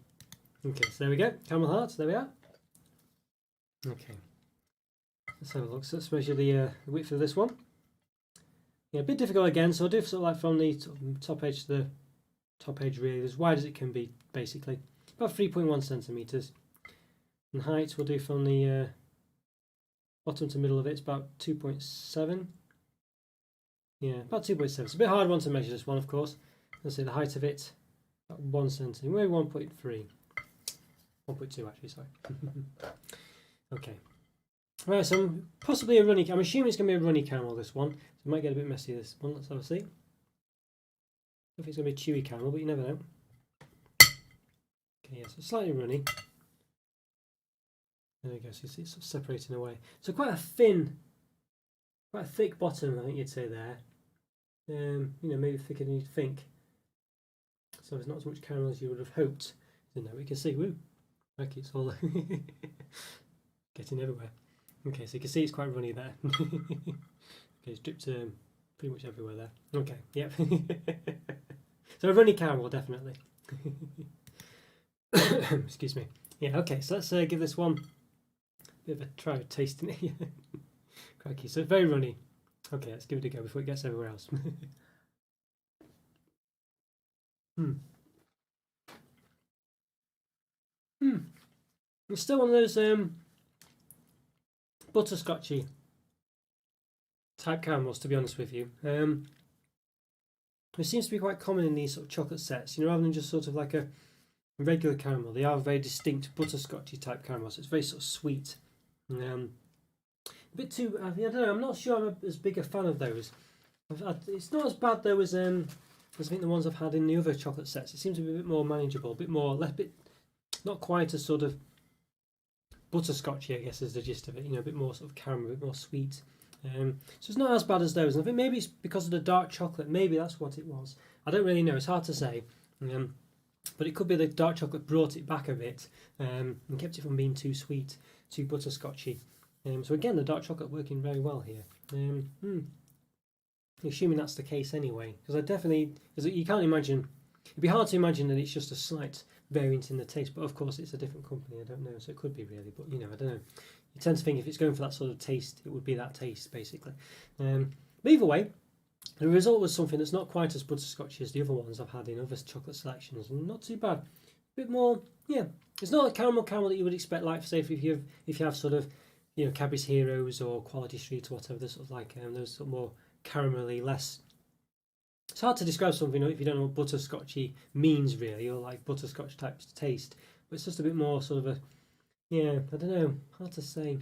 so there we go. Caramel hearts. There we are. Okay. Let's have a look. So let's measure the width of this one. Yeah, a bit difficult again. So I'll do sort of like from the top edge to the top edge, really as wide as it can be, basically. About 3.1 centimetres. And height we'll do from the bottom to middle of it. It's about 2.7. Yeah, about 2.7. It's a bit hard one to measure, this one, of course. Let's say the height of it, about 1 centimetre, maybe 1.3. 1.2 actually, sorry. Okay. Right, so possibly a runny. I'm assuming it's going to be a runny caramel, this one. So it might get a bit messy, this one. Let's have a see. I don't think it's going to be chewy caramel, but you never know. Okay, yeah, so slightly runny. There we go. So you see it's sort of separating away. So quite a thin, quite a thick bottom, I think you'd say there. You know, maybe thicker than you'd think. So there's not as much caramel as you would have hoped. So now we can see, woo, like it's all getting everywhere. Okay, so you can see it's quite runny there. Okay, it's dripped pretty much everywhere there. Okay, yep. So a runny caramel, definitely. Excuse me. Yeah, okay, so let's give this one a bit of a try of tasting it. Crikey, so very runny. Okay, let's give it a go before it gets everywhere else. It's still one of those butterscotchy type caramels, to be honest with you. It seems to be quite common in these sort of chocolate sets, you know, rather than just sort of like a regular caramel. They are very distinct butterscotchy type caramels. It's very sort of sweet. A bit too, I don't know, I'm not sure I'm as big a fan of those. It's not as bad though as I think the ones I've had in the other chocolate sets. It seems to be a bit more manageable, a bit more, not quite as sort of butterscotchy, I guess is the gist of it. You know, a bit more sort of caramel, a bit more sweet. So it's not as bad as those. And I think maybe it's because of the dark chocolate. Maybe that's what it was. I don't really know. It's hard to say. But it could be the dark chocolate brought it back a bit and kept it from being too sweet, too butterscotchy. So again, the dark chocolate working very well here. Assuming that's the case anyway, because you can't imagine. It'd be hard to imagine that it's just a slight variant in the taste, but of course it's a different company. I don't know, so it could be really. But you know, I don't know. You tend to think if it's going for that sort of taste, it would be that taste basically. But either way, the result was something that's not quite as butterscotchy as the other ones I've had in other chocolate selections, and not too bad. A bit more, yeah. It's not a caramel that you would expect, like say if you have sort of, you know, Cadbury's Heroes or Quality Street or whatever, those sort of like those sort of more caramelly, less. It's hard to describe something if you don't know what butterscotchy means really, or like butterscotch type taste. But it's just a bit more sort of a, yeah, I don't know, hard to say.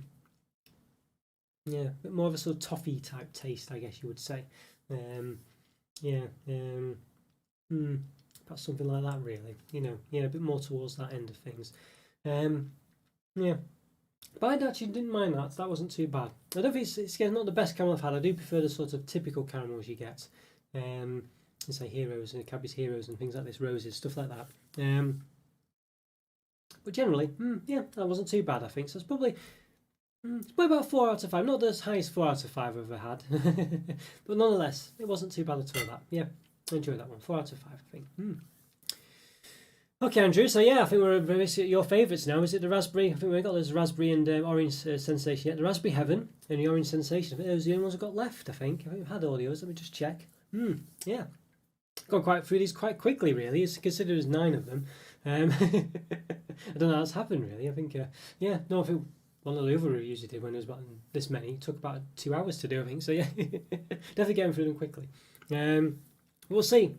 Yeah, a bit more of a sort of toffee type taste, I guess you would say. Perhaps something like that really. You know, yeah, a bit more towards that end of things. Yeah. But I actually didn't mind that. That wasn't too bad. I don't think it's not the best caramel I've had. I do prefer the sort of typical caramels you get. Say Heroes and Cadbury's Heroes and things like this, Roses, stuff like that. But generally, yeah, that wasn't too bad, I think. So it's probably about 4 out of 5. Not the highest 4 out of 5 I've ever had. But nonetheless, it wasn't too bad at all, that. Yeah, I enjoyed that one. 4 out of 5, I think. Okay, Andrew, so yeah, I think we're basically your favourites now. Is it the raspberry? I think we've got this raspberry and orange sensation yet. The raspberry heaven and the orange sensation. I think those are the only ones I've got left, I think. I think we've had all those. Let me just check. Yeah. Gone quite through these quite quickly, really. It's considered as 9 of them. I don't know how that's happened, really. I think, I think one of the other reviews you did when it was about this many, it took about 2 hours to do, I think. So, yeah, definitely getting through them quickly. We'll see.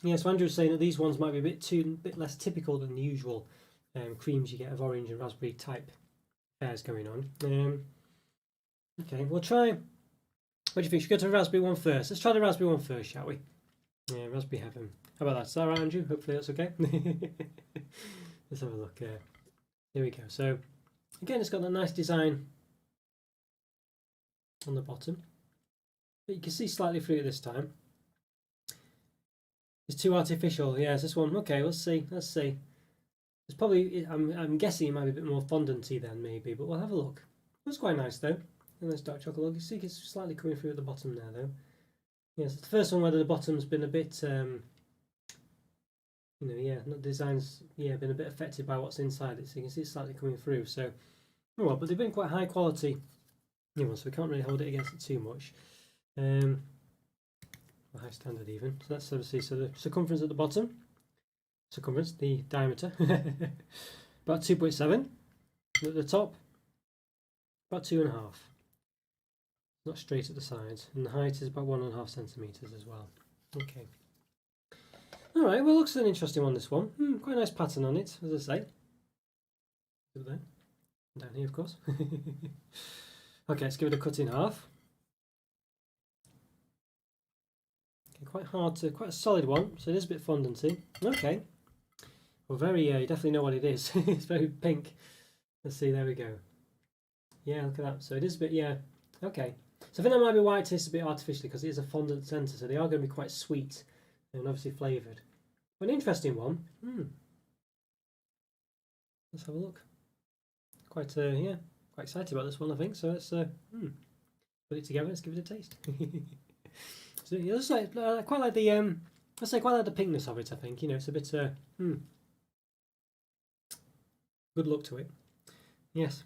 Yeah, so Andrew was saying that these ones might be a bit less typical than the usual creams you get of orange and raspberry type affairs going on. Okay, we'll try. What do you think? Should we go to the raspberry one first? Let's try the raspberry one first, shall we? Yeah, raspberry heaven. How about that? Is that right, Andrew? Hopefully that's okay. Let's have a look. Here we go. So, again, it's got a nice design on the bottom. But you can see slightly through it this time. It's too artificial. Yeah, it's this one. Okay, let's see. It's probably, I'm guessing it might be a bit more fondanty then, maybe, but we'll have a look. It's quite nice, though. And there's dark chocolate. You see it's slightly coming through at the bottom there, though. Yes, it's the first one where the bottom's been a bit, not designs, been a bit affected by what's inside it. So you can see it's slightly coming through. So, well, but they've been quite high quality, so we can't really hold it against it too much. High standard even. So let's sort of see. So the circumference at the bottom, the diameter, about 2.7. At the top, about 2.5. Not straight at the sides, and the height is about 1.5 centimeters as well. Okay. All right. Well, looks an interesting one. This one, quite a nice pattern on it, as I say. Over there, down here, of course. Okay, let's give it a cut in half. Okay, quite a solid one. So it is a bit fondanty. Okay. Well, you definitely know what it is. It's very pink. Let's see. There we go. Yeah, look at that. So it is a bit, yeah. Okay. So I think that might be why it tastes a bit artificially, because it is a fondant centre, so they are going to be quite sweet and obviously flavoured. But an interesting one. Let's have a look. Quite, yeah, quite excited about this one, I think. So let's put it together. Let's give it a taste. So yeah, I quite like the let's say quite like the pinkness of it. I think it's a bit good look to it. Yes.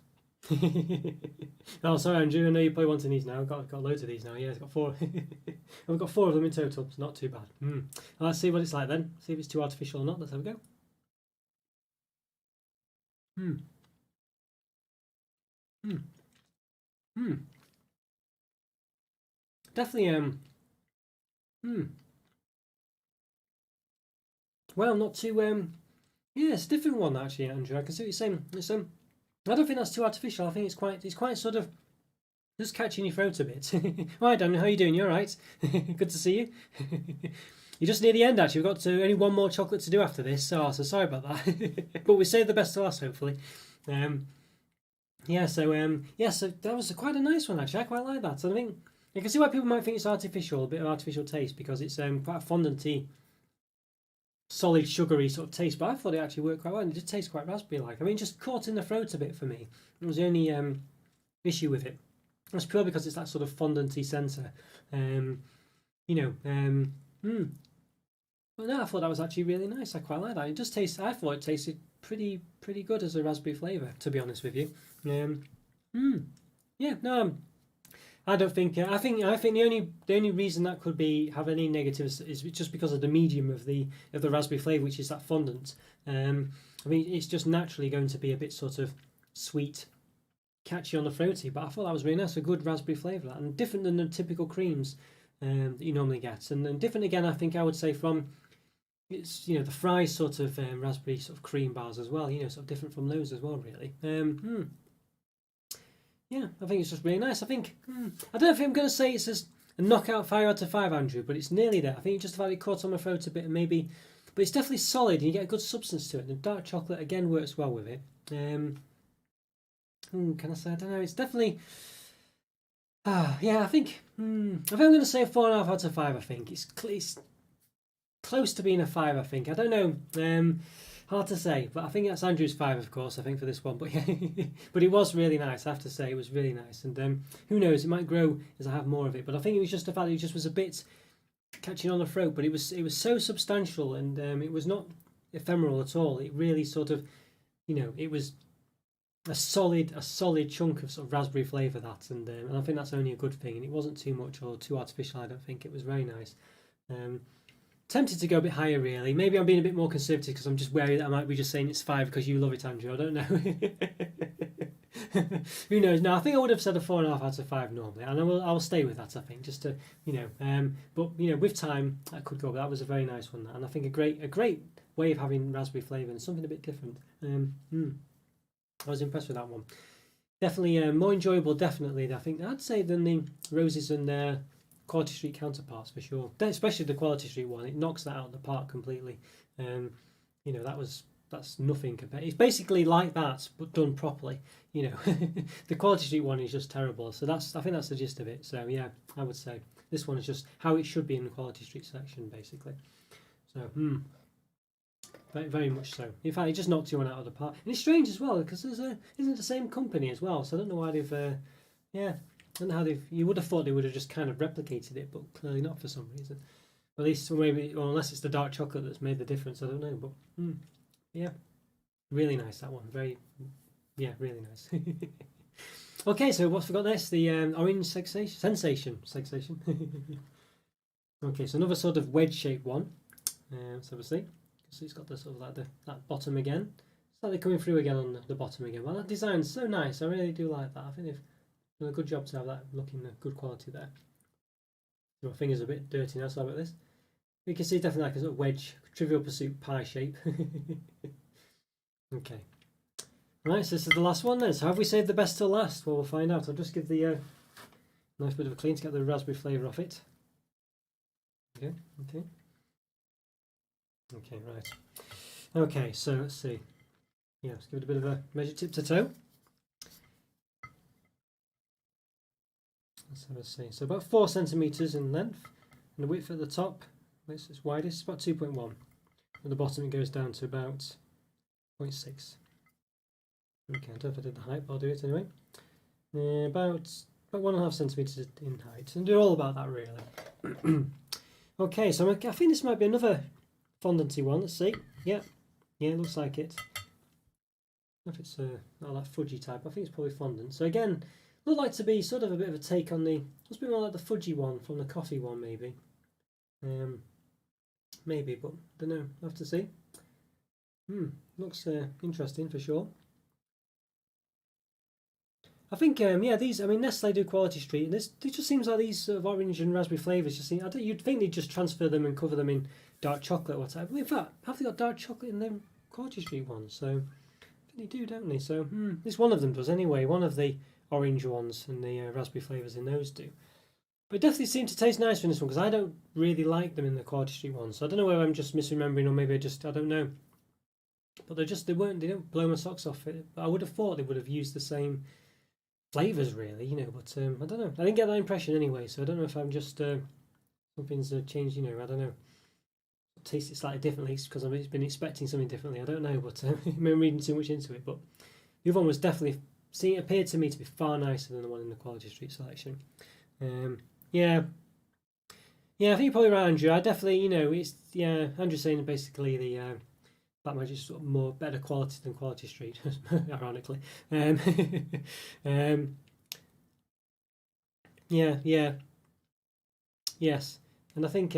Oh, sorry, Andrew. I know you're probably wanting these now. I've got loads of these now. Yeah, I've got 4. I've got 4 of them in total. It's not too bad. Well, let's see what it's like then. See if it's too artificial or not. Let's have a go. Definitely. Well, not too. Yeah, it's a different one actually, Andrew. I can see what you're saying. It's I don't think that's too artificial. I think it's quite sort of just catching your throat a bit. Hi, Dan. How are you doing? You all right? Good to see you. You're just near the end, actually. We've got only one more chocolate to do after this, so sorry about that. But we saved the best to last, hopefully. Yeah, so that was quite a nice one, actually. I quite like that. So I think you can see why people might think it's artificial, a bit of artificial taste, because it's quite a fondanty, solid, sugary sort of taste. But I thought it actually worked quite well, and it did taste quite raspberry-like. I mean, just caught in the throat a bit for me. It was the only issue with it. That's purely because it's that sort of fondanty centre. But no, I thought that was actually really nice. I quite like that. It just tastes. I thought it tasted pretty good as a raspberry flavour, to be honest with you. Yeah, no, I don't think. I think the only reason that could be have any negatives is just because of the medium of the raspberry flavour, which is that fondant. I mean, it's just naturally going to be a bit sort of sweet, catchy on the throaty. But I thought that was really nice, a good raspberry flavour, and different than the typical creams that you normally get, and different again. I think I would say from it's the Fry's sort of raspberry sort of cream bars as well. Sort of different from those as well, really. Yeah, I think it's just really nice. I think I don't know if I'm going to say it's a knockout 5 out of 5, Andrew, but it's nearly there. I think just about it caught on my throat a bit, and maybe, but it's definitely solid, and you get a good substance to it. And the dark chocolate again works well with it. Can I say? I don't know. It's definitely. Yeah, I think I'm going to say a 4.5 out of 5. I think it's close to being a 5. I think. I don't know. Hard to say, but I think that's Andrew's 5, of course. I think for this one, but yeah, but it was really nice. I have to say, it was really nice, and who knows? It might grow as I have more of it. But I think it was just the fact that it just was a bit catching on the throat, but it was so substantial, and it was not ephemeral at all. It really sort of, it was a solid chunk of sort of raspberry flavour and I think that's only a good thing. And it wasn't too much or too artificial. I don't think it was very nice. Tempted to go a bit higher, really. Maybe I'm being a bit more conservative because I'm just wary that I might be just saying it's 5 because you love it, Andrew. I don't know. Who knows? No, I think I would have said a 4.5 out of 5 normally, and I will stay with that. I think just to but with time that could go. But that was a very nice one, and I think a great way of having raspberry flavour and something a bit different. I was impressed with that one. Definitely more enjoyable. Definitely, I think I'd say than the roses and Quality Street counterparts for sure. Especially the Quality Street one, it knocks that out of the park completely. That's nothing compared. It's basically like that, but done properly. The Quality Street one is just terrible. So I think that's the gist of it. So yeah, I would say this one is just how it should be in the Quality Street section, basically. So very, very much so. In fact, it just knocked you one out of the park. And it's strange as well because isn't it the same company as well? So I don't know why they've I don't know how you would have thought they would have just kind of replicated it, but clearly not for some reason. At least, or unless it's the dark chocolate that's made the difference, I don't know. But yeah, really nice that one. Really nice. Okay, so what's we got next? The orange sensation. Okay, so another sort of wedge-shaped one. So we'll see. So it's got the sort of like that bottom again. It's like they're coming through again on the bottom again. Well, that design's so nice. I really do like that. I think they've done a good job to have that looking good quality there. My finger's a bit dirty now, so about this. You can see definitely like a sort of wedge, Trivial Pursuit pie shape. Okay. Right, so this is the last one then. So have we saved the best till last? Well, we'll find out. I'll just give the nice bit of a clean to get the raspberry flavour off it. Okay. Okay, right. Okay, so let's see. Yeah, let's give it a bit of a measure tip to toe. Let's have a see. So about 4 centimeters in length, and the width at the top, it's widest, it's about 2.1. At the bottom, it goes down to about 0.6. Okay, I don't know if I did the height, but I'll do it anyway. About 1.5 centimeters in height, and they're all about that really. Okay, so I think this might be another fondanty one. Let's see. Yeah, it looks like it. I don't know if it's not that fudgy type. I think it's probably fondant. So again, look like to be sort of a bit of a take on the. Must be more like the fudgy one from the coffee one, maybe. Maybe, but don't know. I'll have to see. Looks interesting for sure. I think these. I mean, Nestlé do Quality Street, and it just seems like these sort of orange and raspberry flavours. Just seem. You'd think they'd just transfer them and cover them in dark chocolate or whatever. But in fact, have they got dark chocolate in them Quality Street ones? So I think they do, don't they? So at least one of them does anyway. One of the orange ones and the raspberry flavours in those do. But it definitely seemed to taste nice in this one because I don't really like them in the Quality Street ones. So I don't know whether I'm just misremembering or maybe I don't know. But they don't blow my socks off it. But I would have thought they would have used the same flavours really, but I don't know. I didn't get that impression anyway, so I don't know if I'm just something's changed, I don't know. Taste it slightly differently because I've been expecting something differently. I don't know, but I'm reading too much into it. But the other one was definitely appeared to me to be far nicer than the one in the Quality Street selection. Yeah, I think you're probably right, Andrew. I definitely, Andrew's saying basically the Black Magic's sort of more better quality than Quality Street, ironically. Yes, and I think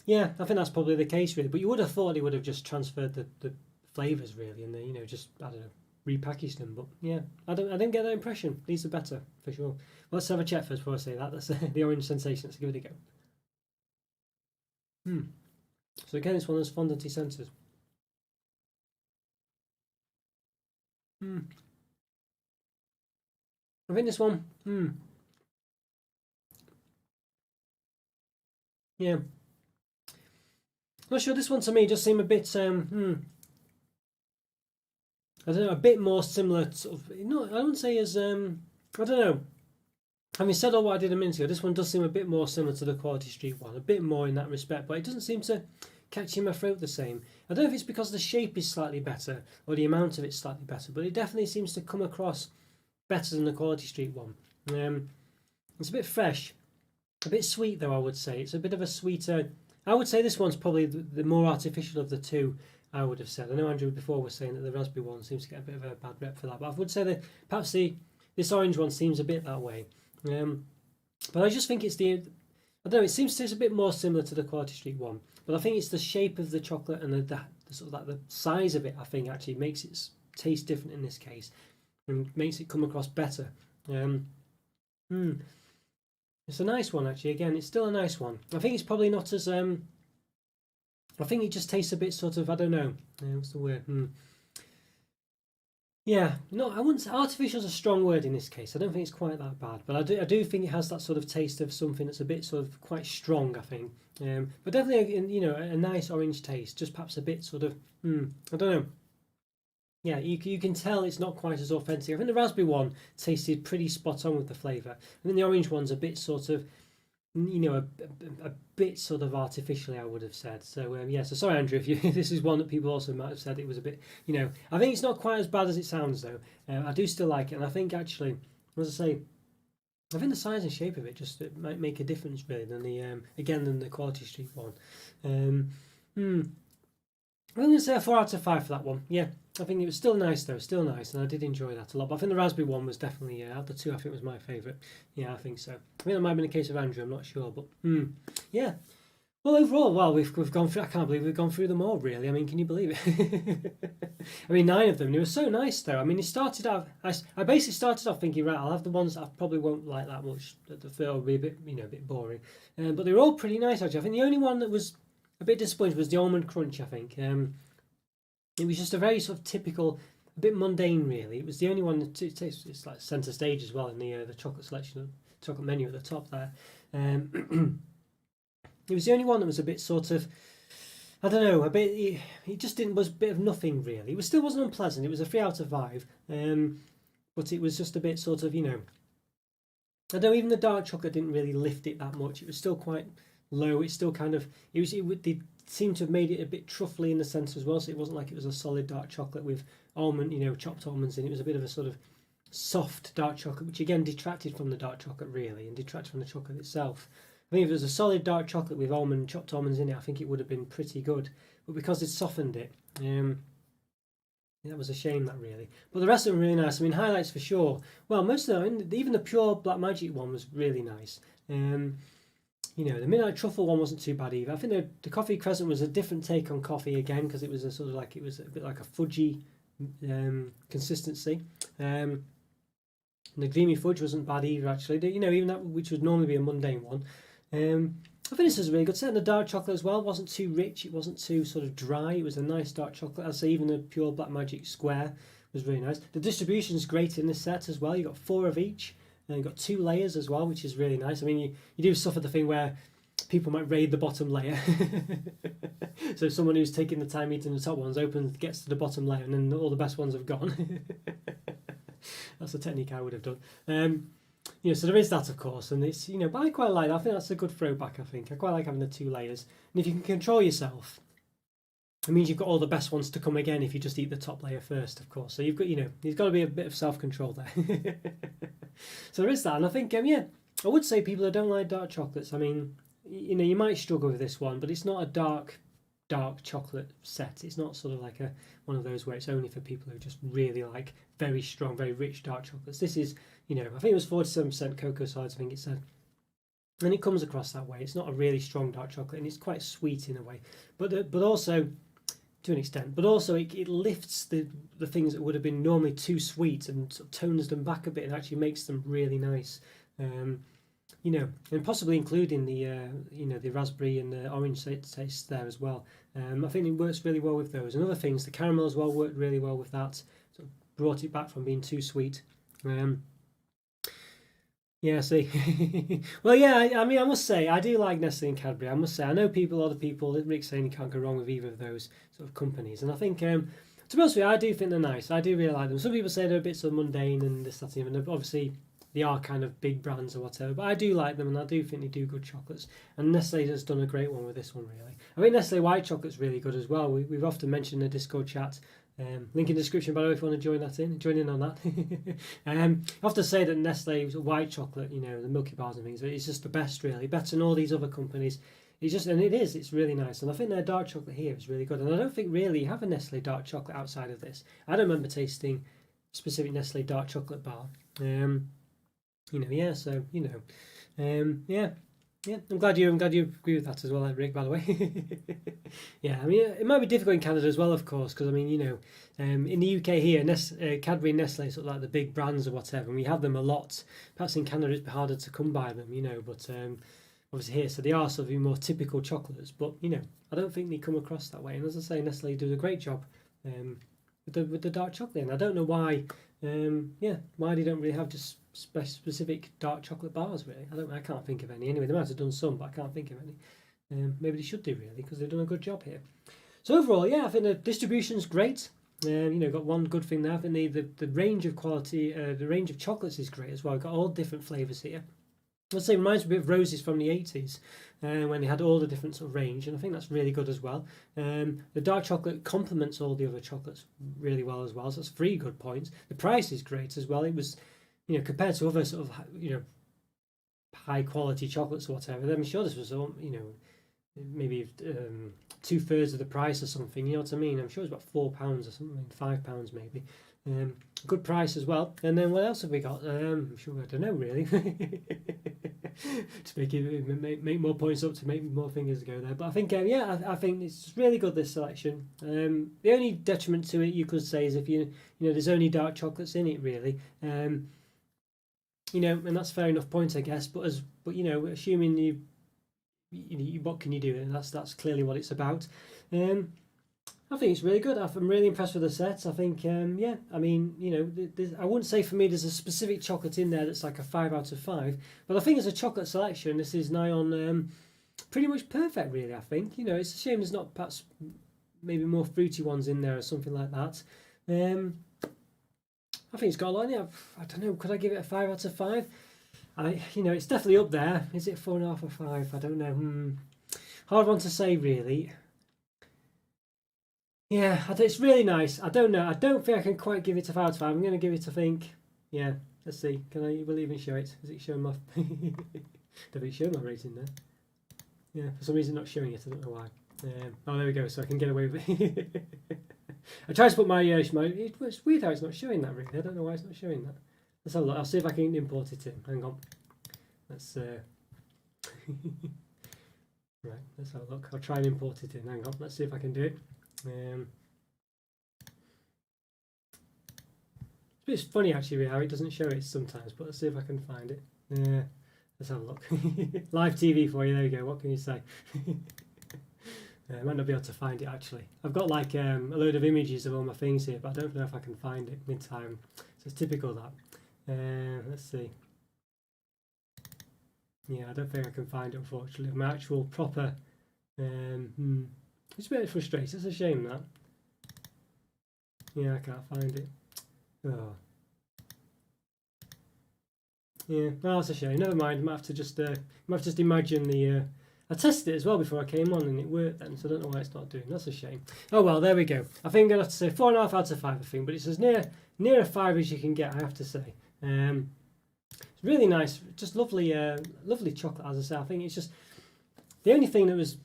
that's probably the case really. But you would have thought he would have just transferred the flavours really, and then just I don't know, repackaged them. But yeah, I didn't get that impression. These are better for sure. Well, let's have a check first before I say that. That's the orange sensation. Let's give it a go. So again, it's one of those fondanty sensors. I think this one. Yeah. Not sure. This one to me just seemed a bit. I don't know. A bit more similar. I wouldn't say as. I don't know. Having said all what I did a minute ago, this one does seem a bit more similar to the Quality Street one. A bit more in that respect, but it doesn't seem to catch in my throat the same. I don't know if it's because the shape is slightly better or the amount of it's slightly better, but it definitely seems to come across better than the Quality Street one. It's a bit fresh, a bit sweet though, I would say. It's a bit of a sweeter. I would say this one's probably the more artificial of the two, I would have said. I know Andrew before was saying that the raspberry one seems to get a bit of a bad rep for that, but I would say that perhaps this orange one seems a bit that way. But I just think it's I don't know, it seems to taste a bit more similar to the Quality Street one. But I think it's the shape of the chocolate and the sort of the size of it, I think, actually makes it taste different in this case and makes it come across better. It's a nice one, actually. Again, it's still a nice one. I think it's probably not as... I think it just tastes a bit sort of, I don't know. What's the word? Yeah, no, I wouldn't say artificial is a strong word in this case. I don't think it's quite that bad, but I do think it has that sort of taste of something that's a bit sort of quite strong, I think. But definitely, a nice orange taste, just perhaps a bit sort of, I don't know. Yeah, you can tell it's not quite as authentic. I think the raspberry one tasted pretty spot on with the flavour. I think the orange one's a bit sort of, a bit sort of artificially, I would have said. So so sorry, Andrew, if this is one that people also might have said it was a bit, I think it's not quite as bad as it sounds though. I do still like it, and I think actually, as I say, I think the size and shape of it just it might make a difference really than than the Quality Street one. I'm going to say a 4 out of 5 for that one. Yeah, I think it was still nice though, still nice, and I did enjoy that a lot. But I think the raspberry one was definitely out of the two, I think was my favourite. Yeah, I think so. I think that might have been a case of Andrew. I'm not sure, but yeah. Well, overall, we've gone through. I can't believe we've gone through them all. Really, I mean, can you believe it? I mean, 9 of them. They were so nice though. I mean, it started out. I basically started off thinking, right, I'll have the ones that I probably won't like that much. That the feel will be a bit, a bit boring. But they were all pretty nice actually. I think the only one that was a bit disappointing was the Almond Crunch. I think. It was just a very sort of typical, a bit mundane really. It was the only one that it's like centre stage as well in the chocolate selection, chocolate menu at the top there. It was the only one that was a bit sort of, I don't know, a bit. It just was a bit of nothing really. It still wasn't unpleasant. It was a 3 out of 5, but it was just a bit sort of, Although even the dark chocolate didn't really lift it that much. It was still quite low. It's still kind of they seemed to have made it a bit truffly in the centre as well. So it wasn't like it was a solid dark chocolate with almond, chopped almonds in it. It was a bit of a sort of soft dark chocolate, which again detracted from the dark chocolate really, and detracted from the chocolate itself. I think if it was a solid dark chocolate with chopped almonds in it, I think it would have been pretty good. But because it softened it, that was a shame, that really. But the rest of them were really nice. I mean, highlights for sure. Well, most of them, even the pure Black Magic one was really nice. The Midnight Truffle one wasn't too bad either. I think the Coffee Crescent was a different take on coffee again, because it was a sort of like, it was a bit like a fudgy consistency. And the Dreamy Fudge wasn't bad either, actually. Even that, which would normally be a mundane one. I think this was really good. Certainly the dark chocolate as well wasn't too rich. It wasn't too sort of dry. It was a nice dark chocolate. I'd say even the pure Black Magic Square was really nice. The distribution's great in this set as well. You got 4 of each, and you got 2 layers as well, which is really nice. I mean, you do suffer the thing where people might raid the bottom layer. So someone who's taking the time eating the top ones gets to the bottom layer, and then all the best ones have gone. That's a technique I would have done. So there is that, of course, and it's, but I quite like that. I think that's a good throwback, I think. I quite like having the 2 layers. And if you can control yourself, it means you've got all the best ones to come again if you just eat the top layer first, of course. So you've got, there's got to be a bit of self-control there. So there is that, and I think, I would say people that don't like dark chocolates, I mean, you might struggle with this one, but it's not a dark chocolate set. It's not sort of like one of those where it's only for people who just really like very strong, very rich dark chocolates. This is, I think it was 47% cocoa solids, I think it said, and it comes across that way. It's not a really strong dark chocolate, and it's quite sweet in a way, but also to an extent, but also it lifts the things that would have been normally too sweet and sort of tones them back a bit and actually makes them really nice. And possibly including the raspberry and the orange taste there as well. I think it works really well with those. And other things, the caramel as well worked really well with that. Sort of brought it back from being too sweet. See. Well, I mean, I must say, I do like Nestle and Cadbury. I must say, I know other people, Rick's saying you can't go wrong with either of those sort of companies. And I think, to be honest with you, I do think they're nice. I do really like them. Some people say they're a bit sort of mundane and this, that, and obviously they are kind of big brands or whatever, but I do like them, and I do think they do good chocolates. And Nestle has done a great one with this one, really. I think Nestle white chocolate's really good as well. We've often mentioned in the Discord chat. Link in the description, by the way, if you want to join in on that. I have to say that Nestle white chocolate, the Milky Bars and things, it's just the best, really. Better than all these other companies. It's really nice. And I think their dark chocolate here is really good. And I don't think really you have a Nestle dark chocolate outside of this. I don't remember tasting a specific Nestle dark chocolate bar. I'm glad you agree with that as well, Rick, by the way. I mean, it might be difficult in Canada as well, of course, because I mean, in the UK here, Cadbury and Nestle sort of like the big brands or whatever, and we have them a lot. Perhaps in Canada it's harder to come by them, but obviously here, so they are sort of more typical chocolates, but I don't think they come across that way. And as I say, Nestle do a great job with the dark chocolate, and I don't know why. Why they don't really have just specific dark chocolate bars, really. I can't think of any. Anyway, they might have done some, but I can't think of any. Maybe they should do, really, because they've done a good job here. So overall, I think the distribution's great. Got one good thing there. I think the range of quality, the range of chocolates is great as well. We've got all different flavours here. I'd say it reminds me a bit of Roses from the 80s, when they had all the different sort of range, and I think that's really good as well. The dark chocolate complements all the other chocolates really well as well, so that's 3 good points. The price is great as well. It was, compared to other sort of, high quality chocolates or whatever, I'm sure this was, maybe 2/3 of the price or something, you know what I mean? I'm sure it's about £4 or something, £5 maybe. Good price as well. And then what else have we got? I'm sure I don't know really. To make more points up, to make more fingers go there. But I think I think it's really good, this selection. The only detriment to it, you could say, is if there's only dark chocolates in it, really. And that's fair enough point, I guess. But assuming you what can you do? And that's clearly what it's about. I think it's really good. I'm really impressed with the set. I think, I mean, I wouldn't say for me there's a specific chocolate in there that's like a 5 out of 5, but I think as a chocolate selection, this is nigh on pretty much perfect, really. I think, it's a shame there's not perhaps maybe more fruity ones in there or something like that. I think it's got a lot in it. I don't know, could I give it a 5 out of 5? it's definitely up there. Is it 4.5 or 5? I don't know. Hard one to say, really. Yeah, it's really nice. I don't know. I don't think I can quite give it a 5 out of 5. I'm going to give it, I think, yeah, let's see. Will even show it? Is it showing my... Don't it show my rating there? Yeah, for some reason not showing it. I don't know why. Oh, there we go. So I can get away with it. I tried to put my... It's weird how it's not showing that, really. I don't know why it's not showing that. Let's have a look. I'll see if I can import it in. Hang on. Let's... Right, let's have a look. I'll try and import it in. Hang on. Let's see if I can do it. It's funny actually how it doesn't show it sometimes, but let's see if I can find it. Let's have a look. Live TV for you, there you go. What can you say? I might not be able to find it actually. I've got like a load of images of all my things here, but I don't know if I can find it in time. So it's typical that. Let's see. Yeah, I don't think I can find it unfortunately. My actual proper... It's a bit frustrating, it's a shame that. Yeah, I can't find it. Oh. Yeah, well, that's a shame. Never mind. I might have to just imagine the. I tested it as well before I came on, and it worked then. So I don't know why it's not doing. That's a shame. Oh well, there we go. I think I'm gonna have to say 4.5 out of 5. I think, but it's as near a 5 as you can get. I have to say. It's really nice, just lovely, lovely chocolate. As I say, I think it's just the only thing that was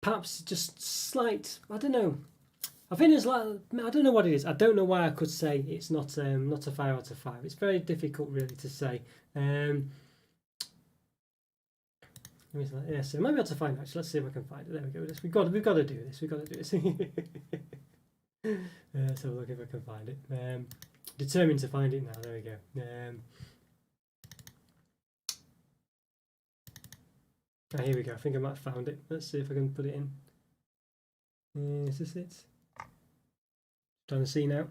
perhaps just slight. I don't know. I think it's like, I don't know what it is. I don't know why I could say it's not a 5 out of 5. It's very difficult really to say. Yeah, so maybe I have to find it actually. Let's see if I can find it. There we go. We've got to do this. We've got to do this. Let's have a look if I can find it. Determined to find it now. There we go. Here we go. I think I might have found it. Let's see if I can put it in. Is this it? Trying to see now.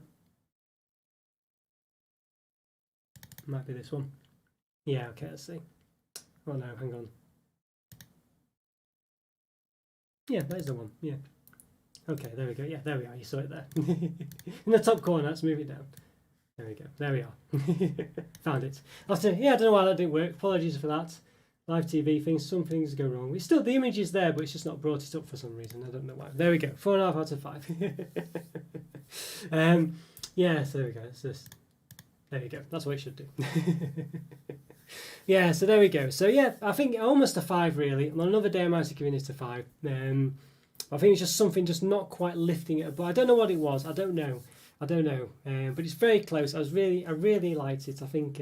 Might be this one. Yeah, okay, let's see. Oh no, hang on. Yeah, there's the one. Yeah. Okay, there we go. Yeah, there we are. You saw it there. In the top corner, let's move it down. There we go. There we are. Found it. After, yeah, I don't know why that didn't work. Apologies for that. Live TV things, some things go wrong. It's still, the image is there, but it's just not brought it up for some reason. I don't know why. There we go. 4.5 out of 5. Yeah, so there we go. It's just, there you go. That's what it should do. Yeah, so there we go. So yeah, I think almost a 5 really. On another day I might have given it a 5. I think it's just something just not quite lifting it. But I don't know what it was. I don't know. But it's very close. I really liked it. I think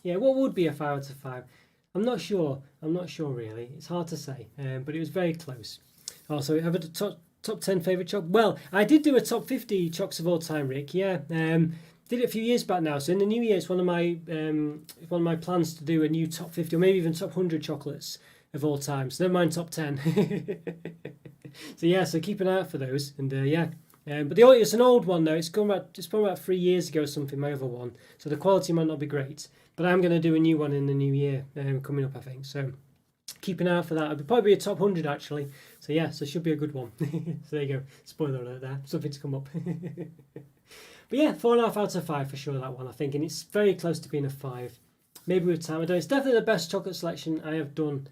yeah, what would be a 5 out of 5? I'm not sure really. It's hard to say. But it was very close. Also, have a top 10 favourite choc. Well, I did do a top 50 chocs of all time, Rick. Yeah. Did it a few years back now. So in the new year, it's one of my plans to do a new top 50 or maybe even top 100 chocolates of all time. So never mind top 10. So yeah, so keep an eye out for those. And yeah. But it's an old one though. It's probably about 3 years ago or something, my other one. So the quality might not be great. But I'm going to do a new one in the new year coming up, I think. So keep an eye out for that. It'll probably be a top 100 actually. So yeah, so it should be a good one. So there you go. Spoiler alert there. Something to come up. But yeah, 4.5 out of 5 for sure, that one, I think. And it's very close to being a 5. Maybe with time. It's definitely the best chocolate selection I have done,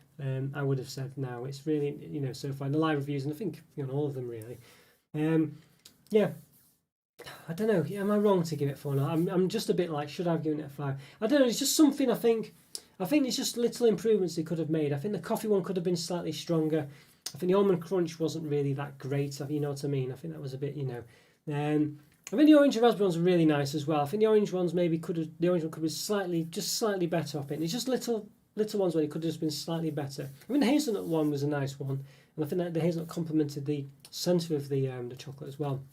I would have said now. It's really, so far in the live reviews, and I think, all of them really. Yeah. I don't know. Am I wrong to give it 4.5? I'm just a bit like, should I have given it a 5? I don't know. It's just something I think it's just little improvements they could have made. I think the coffee one could have been slightly stronger. I think the Almond Crunch wasn't really that great. You know what I mean? I think that was a bit, I think the orange and raspberry ones were really nice as well. I think the orange ones the orange one could be slightly better up it. It's just little ones where it could have just been slightly better. I mean the hazelnut one was a nice one, and I think that the hazelnut complemented the centre of the chocolate as well.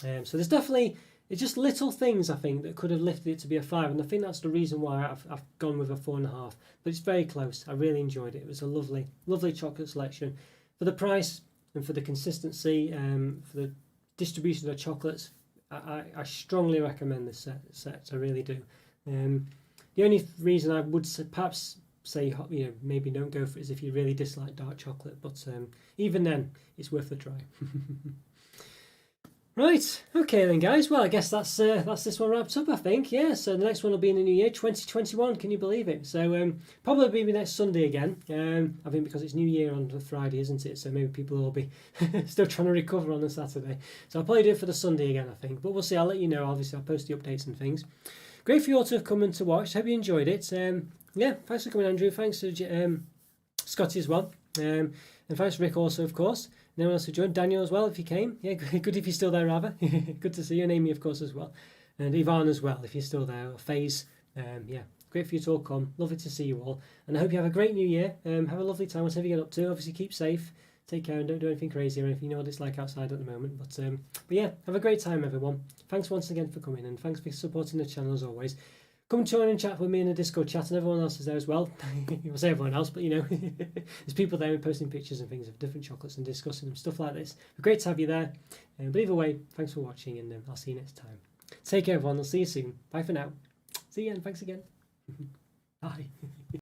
So there's definitely, it's just little things I think that could have lifted it to be a 5, and I think that's the reason why I've gone with a 4.5. But it's very close. I really enjoyed it. It was a lovely chocolate selection for the price and for the consistency, for the distribution of the chocolates. I strongly recommend this set. I really do. The only reason I would perhaps say maybe don't go for it is if you really dislike dark chocolate. But even then, it's worth a try. Right, okay then, guys. Well, I guess that's this one wrapped up. I think, yeah. So the next one will be in the new year, 2021. Can you believe it? So probably be next Sunday again. I think because it's New Year on the Friday, isn't it? So maybe people will be still trying to recover on the Saturday. So I'll probably do it for the Sunday again, I think. But we'll see. I'll let you know. Obviously, I'll post the updates and things. Great for you all to have come and to watch. Hope you enjoyed it. Yeah, thanks for coming, Andrew. Thanks to Scotty as well. And thanks Rick also, of course. And anyone else who joined, Daniel as well, if you came. Yeah, good if you're still there, rather. Good to see you. And Amy, of course, as well. And Ivan as well, if you're still there. Or FaZe. Yeah, great for you to all come. Lovely to see you all. And I hope you have a great new year. Have a lovely time, whatever you get up to. Obviously, keep safe. Take care and don't do anything crazy or anything. You know what it's like outside at the moment. But yeah, have a great time, everyone. Thanks once again for coming, and thanks for supporting the channel as always. Come join and chat with me in the Discord chat, and everyone else is there as well. I'll say everyone else, but you know, there's people there posting pictures and things of different chocolates and discussing them, stuff like this. But great to have you there. But either way, thanks for watching, and I'll see you next time. Take care, everyone. I'll see you soon. Bye for now. See you, and thanks again. Bye.